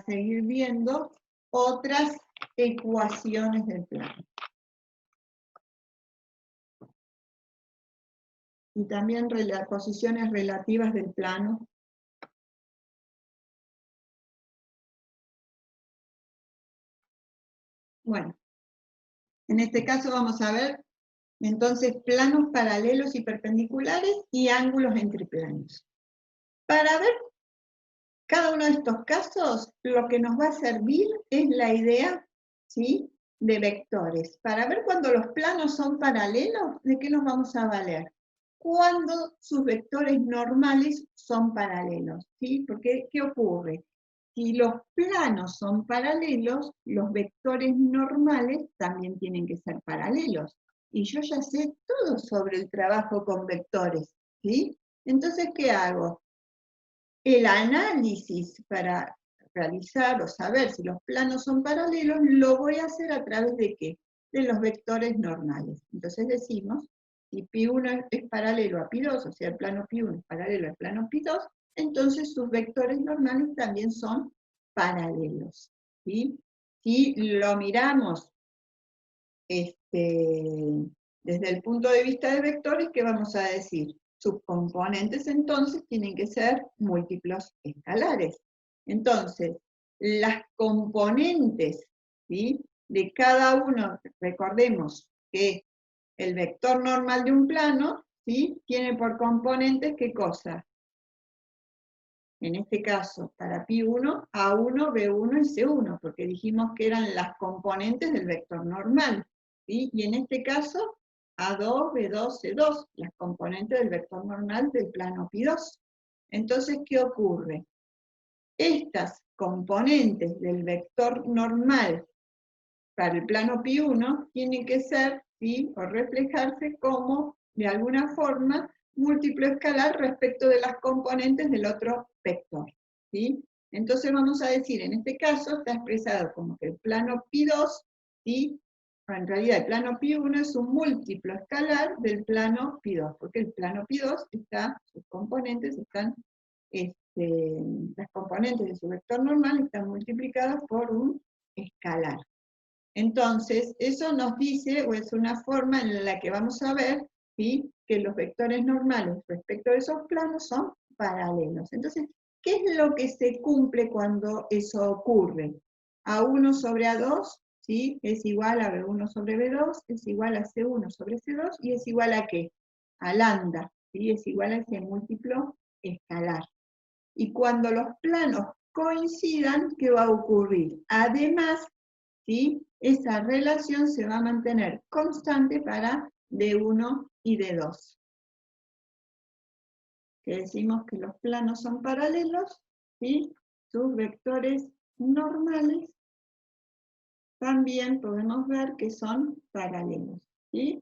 seguir viendo otras ecuaciones del plano. Y también posiciones relativas del plano. Bueno, en este caso vamos a ver entonces planos paralelos y perpendiculares y ángulos entre planos. Para ver cada uno de estos casos, lo que nos va a servir es la idea, ¿sí?, de vectores. Para ver cuando los planos son paralelos, ¿de qué nos vamos a valer? Cuando sus vectores normales son paralelos, ¿sí? Porque, ¿qué ocurre? Si los planos son paralelos, los vectores normales también tienen que ser paralelos. Y yo ya sé todo sobre el trabajo con vectores, ¿sí? Entonces, ¿qué hago? El análisis para realizar o saber si los planos son paralelos, lo voy a hacer a través de ¿qué? De los vectores normales. Entonces decimos, si Pi1 es paralelo a Pi2, o sea, el plano Pi1 es paralelo al plano Pi2, entonces sus vectores normales también son paralelos, ¿sí? Si lo miramos desde el punto de vista de vectores, ¿qué vamos a decir? Sus componentes entonces tienen que ser múltiplos escalares. Entonces, las componentes, ¿sí?, de cada uno, recordemos que el vector normal de un plano, ¿sí?, tiene por componentes, ¿qué cosa? En este caso, para Pi1, A1, B1 y C1, porque dijimos que eran las componentes del vector normal, ¿sí? Y en este caso, A2, B2, C2, las componentes del vector normal del plano Pi2. Entonces, ¿qué ocurre? Estas componentes del vector normal para el plano Pi1 tienen que ser, ¿sí?, o reflejarse como, de alguna forma, múltiplo escalar respecto de las componentes del otro vector, ¿sí? Entonces vamos a decir, en este caso está expresado como que el plano Pi2, ¿sí?, en realidad el plano Pi1 es un múltiplo escalar del plano Pi2, porque el plano Pi2 está, sus componentes están, las componentes de su vector normal están multiplicadas por un escalar. Entonces, eso nos dice, o es una forma en la que vamos a ver, ¿sí?, que los vectores normales respecto de esos planos son paralelos. Entonces, ¿qué es lo que se cumple cuando eso ocurre? A1 sobre A2, ¿sí?, es igual a B1 sobre B2, es igual a C1 sobre C2, y es igual a ¿qué? A lambda, ¿sí?, es igual a ese múltiplo escalar. Y cuando los planos coincidan, ¿qué va a ocurrir? Además, ¿sí?, esa relación se va a mantener constante para D1 y D2. Que decimos que los planos son paralelos, ¿sí?, sus vectores normales también podemos ver que son paralelos, ¿sí?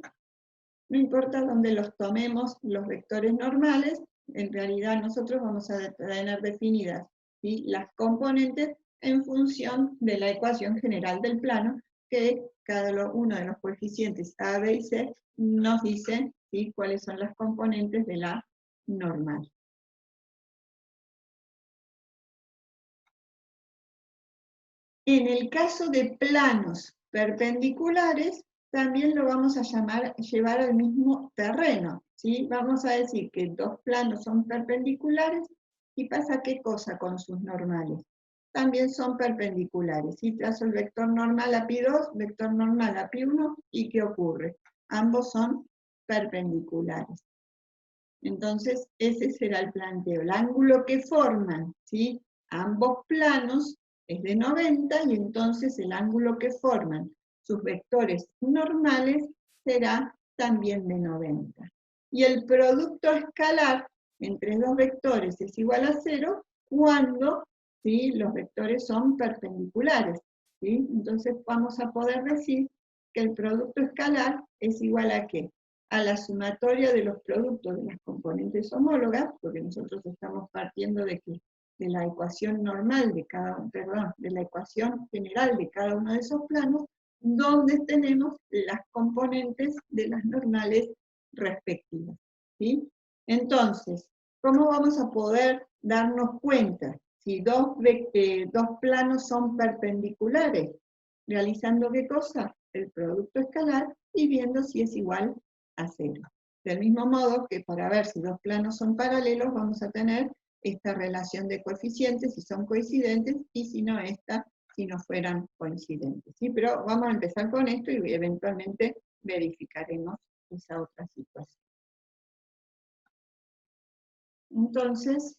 No importa dónde los tomemos los vectores normales, en realidad nosotros vamos a tener definidas, ¿sí?, las componentes en función de la ecuación general del plano, que cada uno de los coeficientes A, B y C nos dice, ¿sí?, cuáles son las componentes de la normal. En el caso de planos perpendiculares, también lo vamos a llevar al mismo terreno, ¿sí? Vamos a decir que dos planos son perpendiculares, y pasa ¿qué cosa con sus normales? También son perpendiculares, ¿sí? Trazo el vector normal a Pi2, vector normal a Pi1, ¿y qué ocurre? Ambos son perpendiculares. Entonces, ese será el planteo. El ángulo que forman, ¿sí?, ambos planos es de 90, y entonces el ángulo que forman sus vectores normales será también de 90. Y el producto escalar entre dos vectores es igual a 0 cuando, ¿sí?, los vectores son perpendiculares, ¿sí? Entonces vamos a poder decir que el producto escalar es igual a ¿qué? A la sumatoria de los productos de las componentes homólogas, porque nosotros estamos partiendo de que de la ecuación normal de de la ecuación general de cada uno de esos planos, donde tenemos las componentes de las normales respectivas, ¿sí? Entonces, ¿cómo vamos a poder darnos cuenta si dos planos son perpendiculares? Realizando ¿qué cosa? El producto escalar y viendo si es igual a 0. Del mismo modo que para ver si dos planos son paralelos, vamos a tener esta relación de coeficientes, si son coincidentes, y si no esta, si no fueran coincidentes, ¿sí? Pero vamos a empezar con esto y eventualmente verificaremos esa otra situación. Entonces,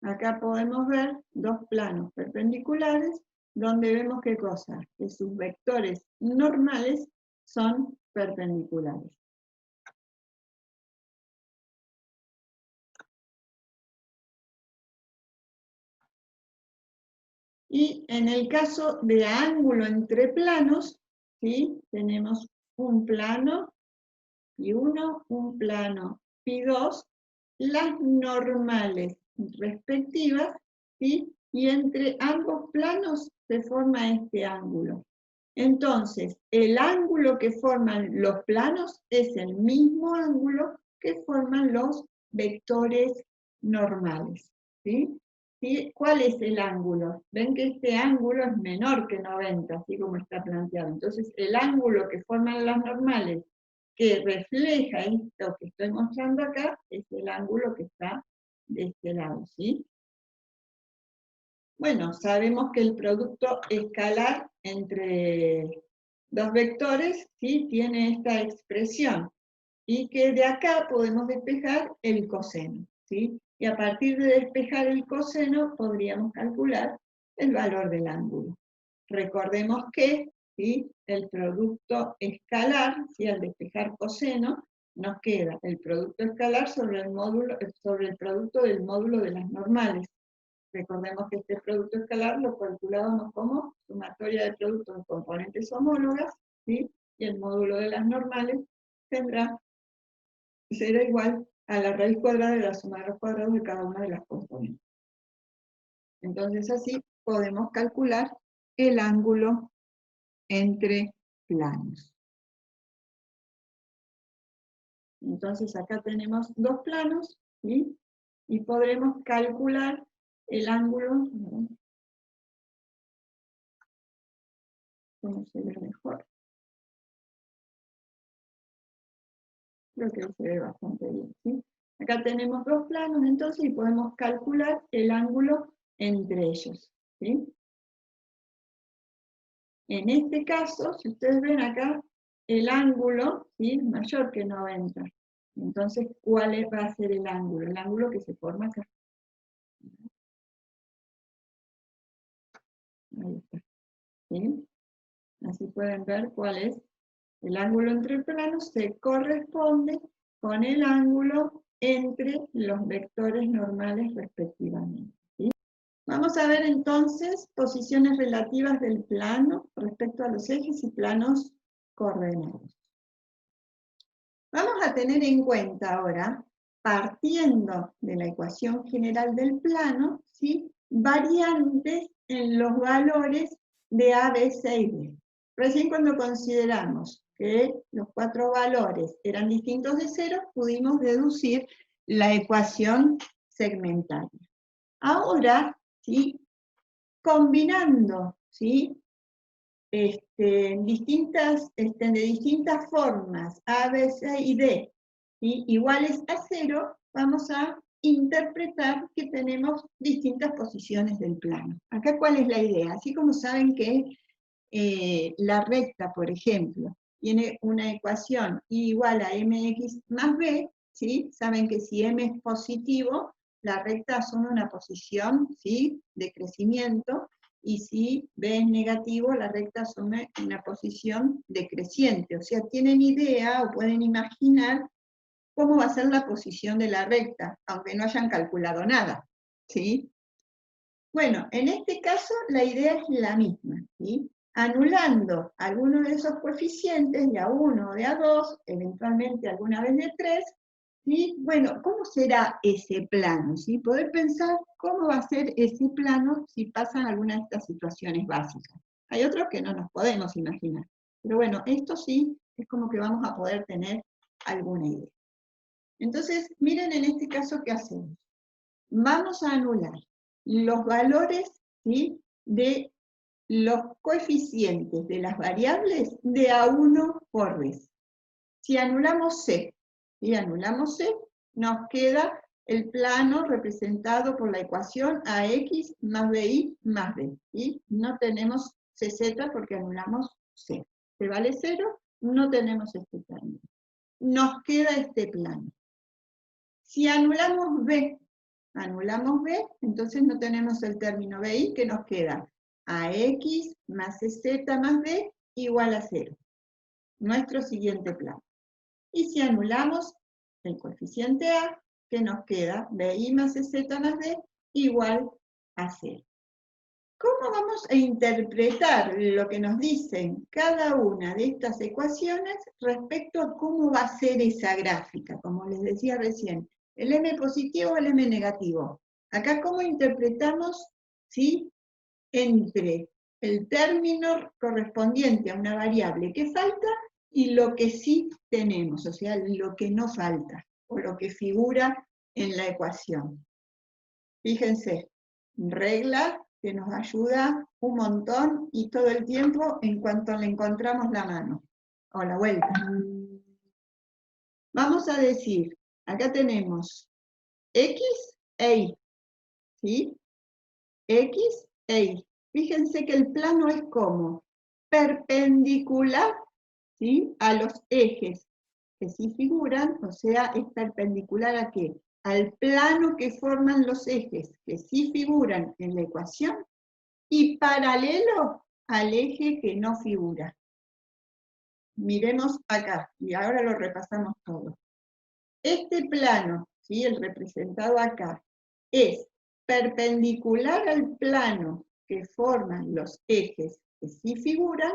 acá podemos ver dos planos perpendiculares, donde vemos ¿qué cosa? Que sus vectores normales son perpendiculares. Y en el caso de ángulo entre planos, ¿sí? Tenemos un plano y uno, un plano pi2, las normales respectivas, ¿sí? Y entre ambos planos se forma este ángulo. Entonces, el ángulo que forman los planos es el mismo ángulo que forman los vectores normales, ¿sí? ¿Sí? ¿Cuál es el ángulo? Ven que este ángulo es menor que 90, así como está planteado. Entonces, el ángulo que forman las normales, que refleja esto que estoy mostrando acá, es el ángulo que está de este lado, ¿sí? Bueno, sabemos que el producto escalar entre dos vectores, ¿sí? Tiene esta expresión, y que de acá podemos despejar el coseno, ¿sí? Y a partir de despejar el coseno podríamos calcular el valor del ángulo. Recordemos que, ¿sí? El producto escalar, ¿sí? Al despejar coseno, nos queda el producto escalar sobre el producto del módulo de las normales. Recordemos que este producto escalar lo calculábamos como sumatoria de productos de componentes homólogas, ¿sí? Y el módulo de las normales será igual a la raíz cuadrada de la suma de los cuadrados de cada una de las componentes. Entonces así podemos calcular el ángulo entre planos. Entonces acá tenemos dos planos, ¿sí? Y podremos calcular el ángulo. ¿Cómo se ve mejor? Creo que se ve bastante bien, ¿sí? Acá tenemos dos planos, entonces, y podemos calcular el ángulo entre ellos, ¿sí? En este caso, si ustedes ven acá, el ángulo, ¿sí? Es mayor que 90. Entonces, ¿cuál va a ser el ángulo? El ángulo que se forma acá. Ahí está, ¿sí? Así pueden ver cuál es el ángulo entre planos, se corresponde con el ángulo entre los vectores normales respectivamente, ¿sí? Vamos a ver entonces posiciones relativas del plano respecto a los ejes y planos coordenados. Vamos a tener en cuenta ahora, partiendo de la ecuación general del plano, ¿sí? Variantes en los valores de A, B, C y D. Recién cuando consideramos que los cuatro valores eran distintos de 0, pudimos deducir la ecuación segmentaria. Ahora, ¿sí? Combinando, ¿sí? De distintas formas, A, B, C y D, ¿sí? Iguales a 0, vamos a interpretar que tenemos distintas posiciones del plano. Acá, ¿cuál es la idea? Así como saben que la recta, por ejemplo, tiene una ecuación igual a mx más b, ¿sí? Saben que si m es positivo, la recta asume una posición, ¿sí? De crecimiento, y si b es negativo, la recta asume una posición decreciente. O sea, tienen idea o pueden imaginar cómo va a ser la posición de la recta, aunque no hayan calculado nada, ¿sí? Bueno, en este caso la idea es la misma, ¿sí? Anulando algunos de esos coeficientes, de A1 o de A2, eventualmente alguna vez de 3, ¿Sí? Bueno, ¿cómo será ese plano? ¿Sí? Poder pensar cómo va a ser ese plano si pasan alguna de estas situaciones básicas. Hay otros que no nos podemos imaginar. Pero bueno, esto sí es como que vamos a poder tener alguna idea. Entonces, miren en este caso qué hacemos. Vamos a anular los valores, ¿sí?, de los coeficientes de las variables de A1 por vez. Si anulamos C, y anulamos C, nos queda el plano representado por la ecuación AX más BY más B. Y no tenemos CZ porque anulamos C. ¿Se vale 0? No tenemos este término. Nos queda este plano. Si anulamos B, entonces no tenemos el término BY, que nos queda AX más CZ más B igual a 0. Nuestro siguiente plano. Y si anulamos el coeficiente A, que nos queda BY más CZ más D igual a 0. ¿Cómo vamos a interpretar lo que nos dicen cada una de estas ecuaciones respecto a cómo va a ser esa gráfica? Como les decía recién, el M positivo o el M negativo. Acá, ¿cómo interpretamos, ¿sí?, entre el término correspondiente a una variable que falta y lo que sí tenemos, o sea, lo que no falta, o lo que figura en la ecuación? Fíjense, regla que nos ayuda un montón y todo el tiempo en cuanto le encontramos la mano, o la vuelta. Vamos a decir, acá tenemos X e Y, ¿sí? X e Y. Fíjense que el plano es como perpendicular, ¿sí?, a los ejes que sí figuran, o sea, es perpendicular ¿a qué? Al plano que forman los ejes que sí figuran en la ecuación y paralelo al eje que no figura. Miremos acá, y ahora lo repasamos todo. Este plano, ¿sí?, el representado acá, es perpendicular al plano que forman los ejes que sí figuran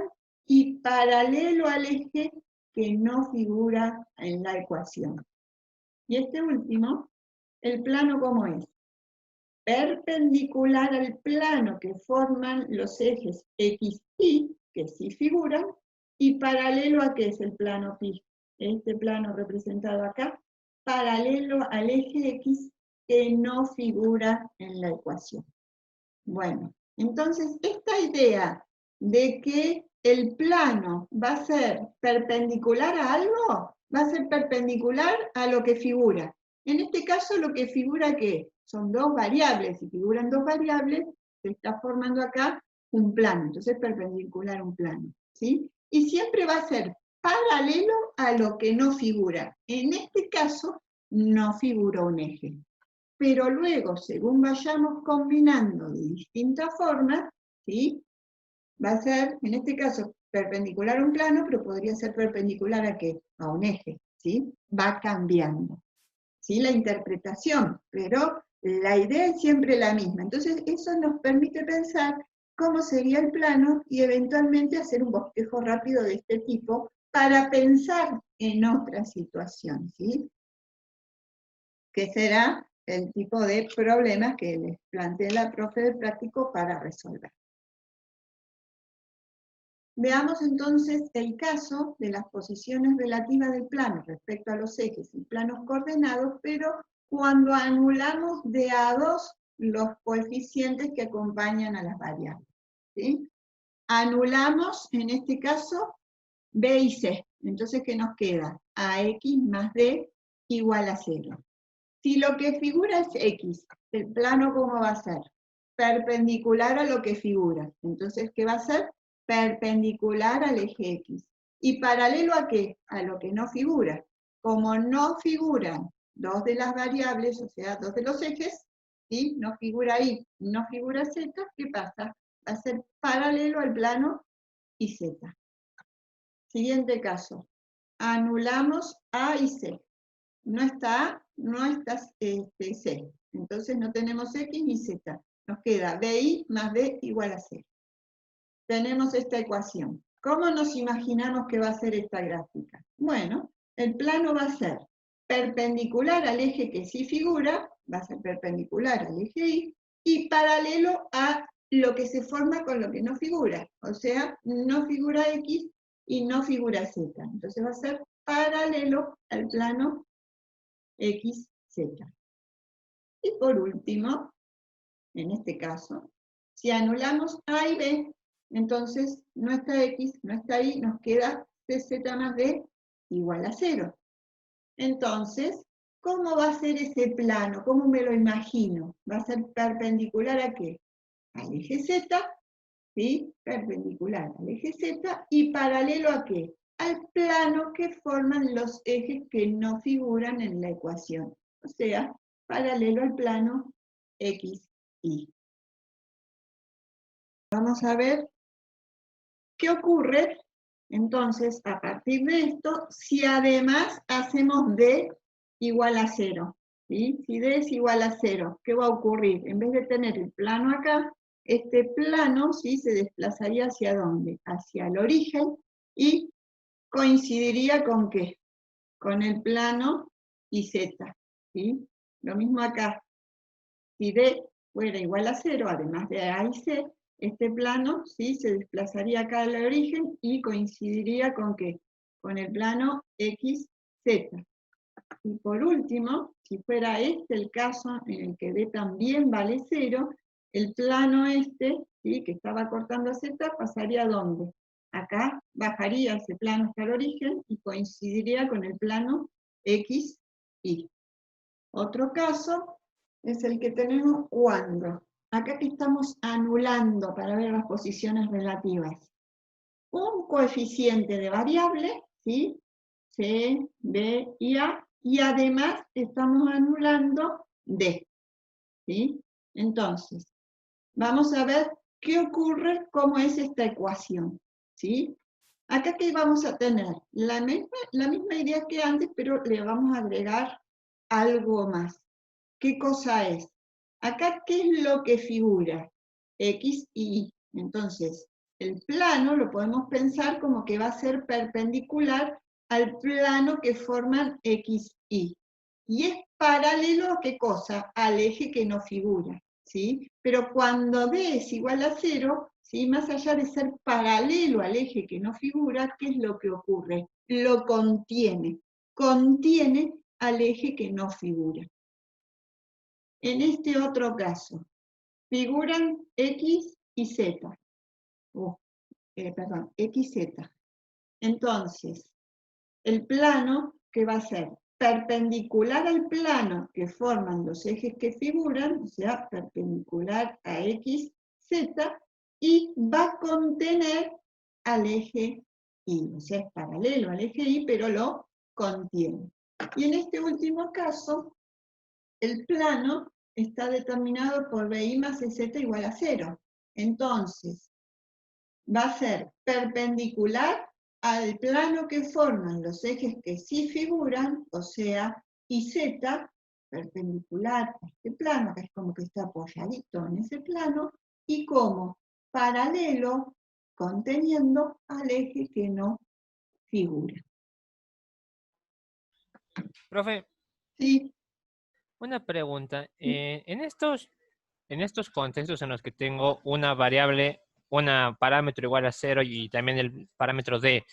y paralelo al eje que no figura en la ecuación. Y este último, el plano ¿cómo es? Perpendicular al plano que forman los ejes X, Y, que sí figuran, y paralelo a ¿qué es el plano pi? Este plano representado acá, paralelo al eje X que no figura en la ecuación. Bueno, entonces esta idea de que el plano va a ser perpendicular a algo, va a ser perpendicular a lo que figura. En este caso, lo que figura, ¿qué? Son dos variables. Si figuran dos variables, se está formando acá un plano. Entonces, perpendicular a un plano, ¿sí? Y siempre va a ser paralelo a lo que no figura. En este caso, no figura un eje. Pero luego, según vayamos combinando de distintas formas, ¿sí?, va a ser, en este caso, perpendicular a un plano, pero podría ser perpendicular ¿a qué? A un eje, ¿sí? Va cambiando, ¿sí?, la interpretación, pero la idea es siempre la misma. Entonces, eso nos permite pensar cómo sería el plano y eventualmente hacer un bosquejo rápido de este tipo para pensar en otra situación, ¿sí?, que será el tipo de problemas que les plantea la profe de práctico para resolver. Veamos entonces el caso de las posiciones relativas del plano respecto a los ejes y planos coordenados, pero cuando anulamos de a dos los coeficientes que acompañan a las variables, ¿sí? Anulamos, en este caso, B y C. Entonces, ¿qué nos queda? AX más D igual a 0. Si lo que figura es X, ¿el plano cómo va a ser? Perpendicular a lo que figura. Entonces, ¿qué va a ser? Perpendicular al eje X. ¿Y paralelo a qué? A lo que no figura. Como no figuran dos de las variables, o sea, dos de los ejes, ¿sí?, no figura Y, no figura Z, ¿qué pasa? Va a ser paralelo al plano y Z. Siguiente caso. Anulamos A y C. No está A, no está C. Entonces no tenemos X ni Z. Nos queda BY más B igual a 0. Tenemos esta ecuación. ¿Cómo nos imaginamos que va a ser esta gráfica? Bueno, el plano va a ser perpendicular al eje que sí figura, va a ser perpendicular al eje y paralelo a lo que se forma con lo que no figura, o sea, no figura X y no figura Z. Entonces va a ser paralelo al plano XZ. Y por último, en este caso, si anulamos A y B, entonces nuestra X, nuestra Y, nos queda CZ más D igual a 0. Entonces, ¿cómo va a ser ese plano? ¿Cómo me lo imagino? ¿Va a ser perpendicular a qué? Al eje Z, ¿sí? Perpendicular al eje Z y paralelo a qué? Al plano que forman los ejes que no figuran en la ecuación. O sea, paralelo al plano XY. Vamos a ver qué ocurre entonces a partir de esto si además hacemos D igual a 0. ¿Sí? Si D es igual a 0, ¿qué va a ocurrir? En vez de tener el plano acá, este plano ¿sí? Se desplazaría hacia dónde? Hacia el origen y coincidiría con ¿qué? Con el plano IZ. ¿Sí? Lo mismo acá. Si D fuera igual a 0, además de A y C, este plano ¿sí? Se desplazaría acá al origen y coincidiría con ¿qué? Con el plano XZ. Y por último, si fuera este el caso en el que D también vale 0, el plano este, ¿sí? Que estaba cortando a Z, pasaría ¿a dónde? Acá bajaría ese plano hasta el origen y coincidiría con el plano XY. Otro caso es el que tenemos cuando, acá que estamos anulando para ver las posiciones relativas, un coeficiente de variable, ¿sí? C, B y A, y además estamos anulando D, ¿sí? Entonces, vamos a ver qué ocurre, cómo es esta ecuación, ¿sí? Acá que vamos a tener la misma idea que antes, pero le vamos a agregar algo más. ¿Qué cosa es? Acá, ¿qué es lo que figura? X y Y. Entonces, el plano lo podemos pensar como que va a ser perpendicular al plano que forman X, Y. Y es paralelo a qué cosa? Al eje que no figura, ¿sí? Pero cuando D es igual a 0, ¿sí? Más allá de ser paralelo al eje que no figura, ¿qué es lo que ocurre? Lo contiene. Contiene al eje que no figura. En este otro caso, figuran X y Z. Perdón, XZ. Entonces, el plano, ¿qué va a ser? Perpendicular al plano que forman los ejes que figuran, o sea, perpendicular a XZ, y va a contener al eje Y, o sea, es paralelo al eje Y, pero lo contiene. Y en este último caso, el plano está determinado por BI más EZ igual a 0. Entonces, va a ser perpendicular al plano que forman los ejes que sí figuran, o sea, IZ, perpendicular a este plano, que es como que está apoyadito en ese plano, y como paralelo, conteniendo al eje que no figura. Profe, ¿Sí? una pregunta. En estos contextos en los que tengo una variable, un parámetro igual a 0 y también el parámetro D,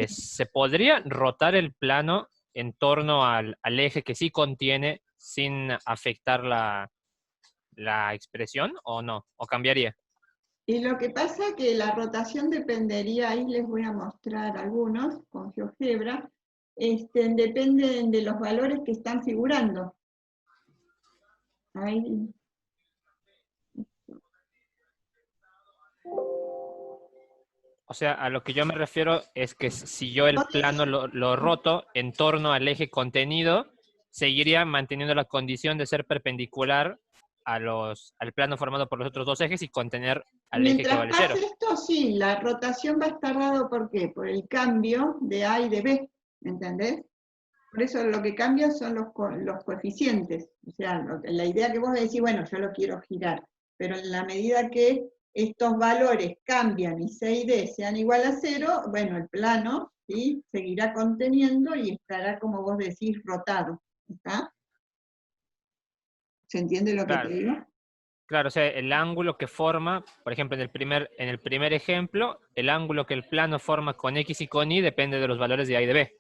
¿se podría rotar el plano en torno al eje que sí contiene sin afectar la expresión o no? ¿O cambiaría? Y lo que pasa es que la rotación dependería, ahí les voy a mostrar algunos con GeoGebra, dependen de los valores que están figurando. Ahí. O sea, a lo que yo me refiero es que si yo el plano lo roto en torno al eje contenido, seguiría manteniendo la condición de ser perpendicular al plano formado por los otros dos ejes y contener al eje que Mientras vale 0. pase esto, sí, la rotación va a estar dado ¿por qué? Por el cambio de A y de B, ¿me entendés? Por eso lo que cambia son los coeficientes. O sea, la idea que vos decís, bueno, yo lo quiero girar, pero en la medida que estos valores cambian y C y D sean igual a 0, bueno, el plano, ¿sí?, seguirá conteniendo y estará, como vos decís, rotado. ¿Está? ¿Se entiende lo que te Claro, digo? claro, o sea, el ángulo que forma, por ejemplo, en el primer ejemplo, el ángulo que el plano forma con X y con Y depende de los valores de A y de B.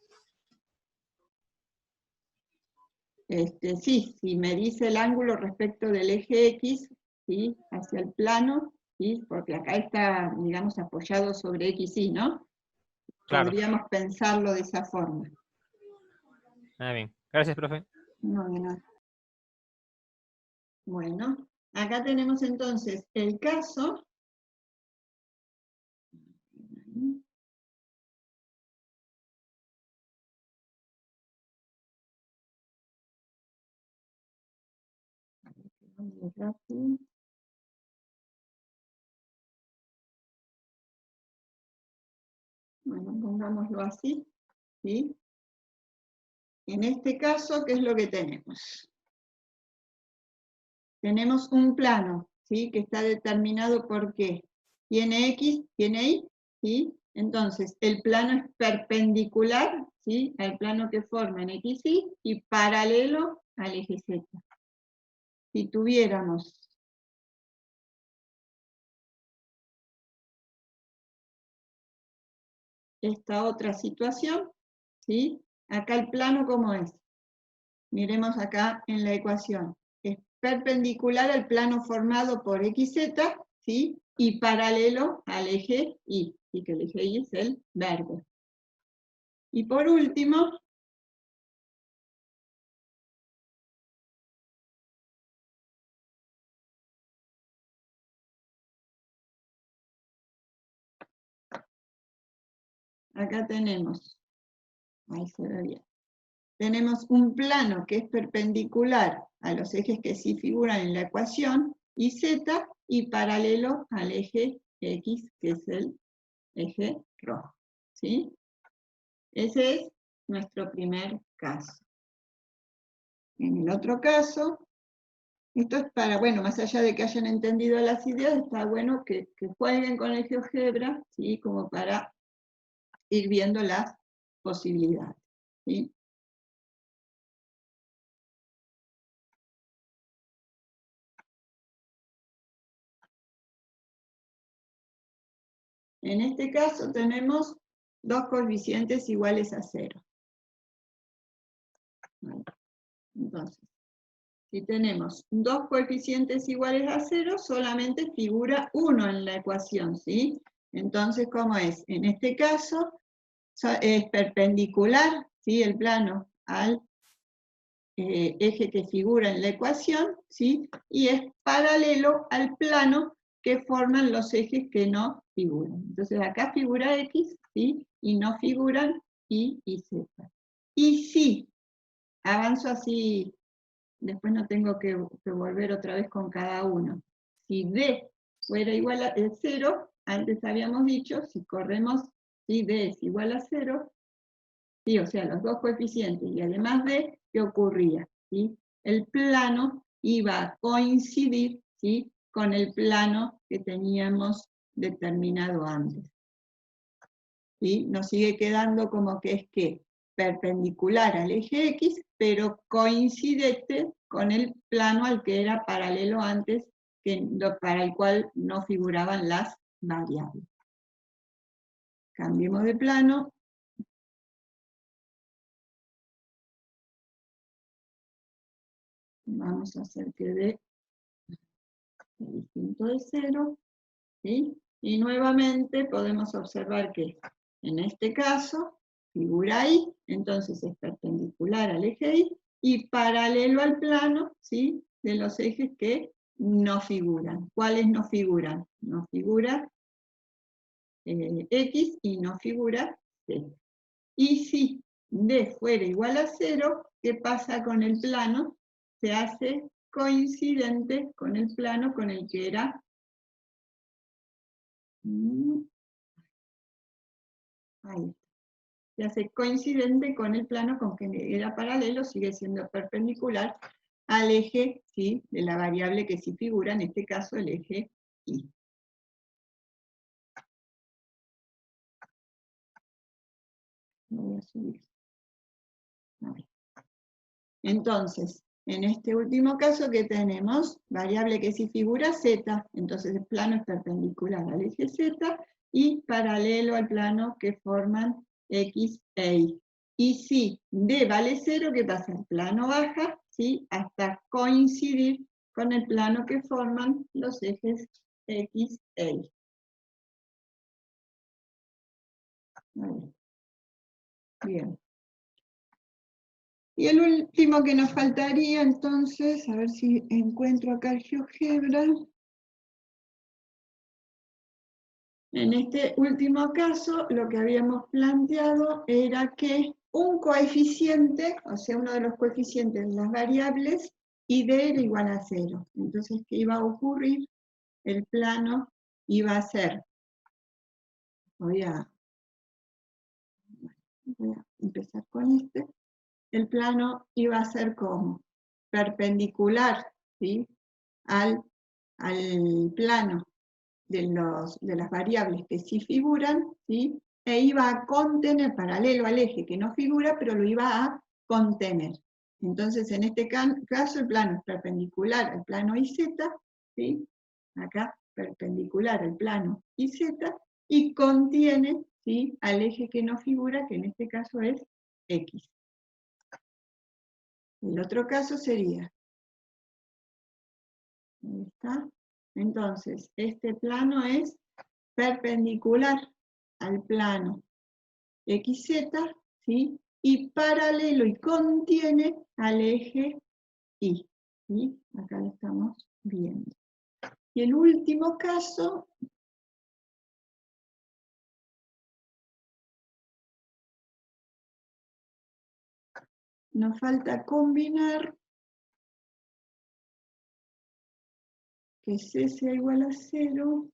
Sí, si me dice el ángulo respecto del eje X, ¿sí?, hacia el plano, ¿sí?, porque acá está, digamos, apoyado sobre X, Y, ¿no? Claro. Podríamos pensarlo de esa forma. Ah, bien. Gracias, profe. No, de nada. Bueno, acá tenemos entonces el caso. Bueno, pongámoslo así, ¿sí? En este caso, ¿qué es lo que tenemos? Tenemos un plano, ¿sí?, que está determinado por qué. Tiene X, tiene Y, ¿sí? Entonces, el plano es perpendicular, ¿sí?, al plano que forma en X, y paralelo al eje Z. Si tuviéramos esta otra situación, ¿sí?, acá el plano, ¿cómo es? Miremos acá en la ecuación. Es perpendicular al plano formado por XZ, ¿sí?, y paralelo al eje Y, y que el eje Y es el verde. Y por último, acá tenemos, ahí se ve bien, tenemos un plano que es perpendicular a los ejes que sí figuran en la ecuación, y Z, y paralelo al eje X, que es el eje rojo, ¿sí? Ese es nuestro primer caso. En el otro caso, esto es para, bueno, más allá de que hayan entendido las ideas, está bueno que jueguen con el GeoGebra, ¿sí?, como para ir viendo las posibilidades, ¿sí? En este caso tenemos dos coeficientes iguales a 0. Bueno, entonces, si tenemos dos coeficientes iguales a 0, solamente figura 1 en la ecuación, ¿sí? Entonces, ¿cómo es? En este caso, es perpendicular, ¿sí?, el plano al eje que figura en la ecuación, ¿sí?, y es paralelo al plano que forman los ejes que no figuran. Entonces acá figura X, ¿sí?, y no figuran Y y Z. Y si avanzo así, después no tengo que volver otra vez con cada uno. Si D fuera igual a 0, antes habíamos dicho, si corremos, si D es igual a 0, ¿sí?, o sea, los dos coeficientes, y además de, ¿qué ocurría? ¿Sí? El plano iba a coincidir, ¿sí?, con el plano que teníamos determinado antes. ¿Sí? Nos sigue quedando como que es que perpendicular al eje X, pero coincidente con el plano al que era paralelo antes, para el cual no figuraban las variables. Cambiemos de plano. Vamos a hacer que dé distinto de 0, ¿sí? Y nuevamente podemos observar que en este caso figura Y, entonces es perpendicular al eje Y y paralelo al plano, ¿sí?, de los ejes que no figuran. ¿Cuáles no figuran? No figura X y no figura Z. Y si D fuera igual a 0, ¿qué pasa con el plano? Se hace coincidente con el plano con el que era ahí. Se hace coincidente con el plano con que era paralelo, sigue siendo perpendicular al eje, ¿sí?, de la variable que sí figura, en este caso el eje Y. Lo voy a subir. Ahí. Entonces, en este último caso, ¿qué tenemos? Variable que si figura z, entonces el plano es perpendicular al eje z y paralelo al plano que forman x e y. Y si d vale 0, ¿qué pasa? El plano baja, ¿sí? Hasta coincidir con el plano que forman los ejes x e y. Bien. Y el último que nos faltaría, entonces, a ver si encuentro acá el GeoGebra. En este último caso, lo que habíamos planteado era que un coeficiente, o sea, uno de los coeficientes de las variables, y d era igual a 0. Entonces, ¿qué iba a ocurrir? El plano iba a ser, voy a empezar con este, el plano iba a ser como perpendicular, ¿sí? al plano de las variables que sí figuran, ¿sí? E iba a contener, paralelo al eje que no figura, pero lo iba a contener. Entonces, en este caso, el plano es perpendicular al plano IZ, ¿sí? Acá, perpendicular al plano IZ, y contiene, ¿sí? Al eje que no figura, que en este caso es X. El otro caso sería, ahí está. Entonces, este plano es perpendicular al plano XZ, ¿sí? Y paralelo y contiene al eje Y, ¿sí? Acá lo estamos viendo. Y el último caso, nos falta combinar que C sea igual a 0,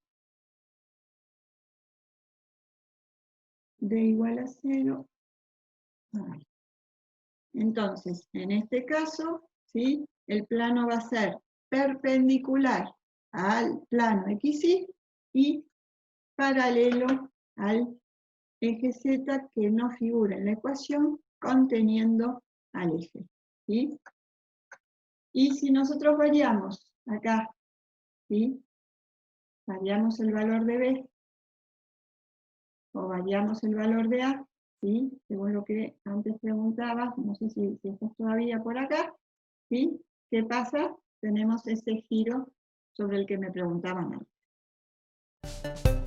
D igual a 0. Ahí. Entonces, en este caso, ¿sí? El plano va a ser perpendicular al plano XY y paralelo al eje Z que no figura en la ecuación conteniendo al eje. ¿Sí? Y si nosotros variamos acá, ¿sí? Variamos el valor de B o variamos el valor de A, ¿sí? Según lo que antes preguntabas, no sé si estás todavía por acá, ¿sí? ¿Qué pasa? Tenemos ese giro sobre el que me preguntaban antes.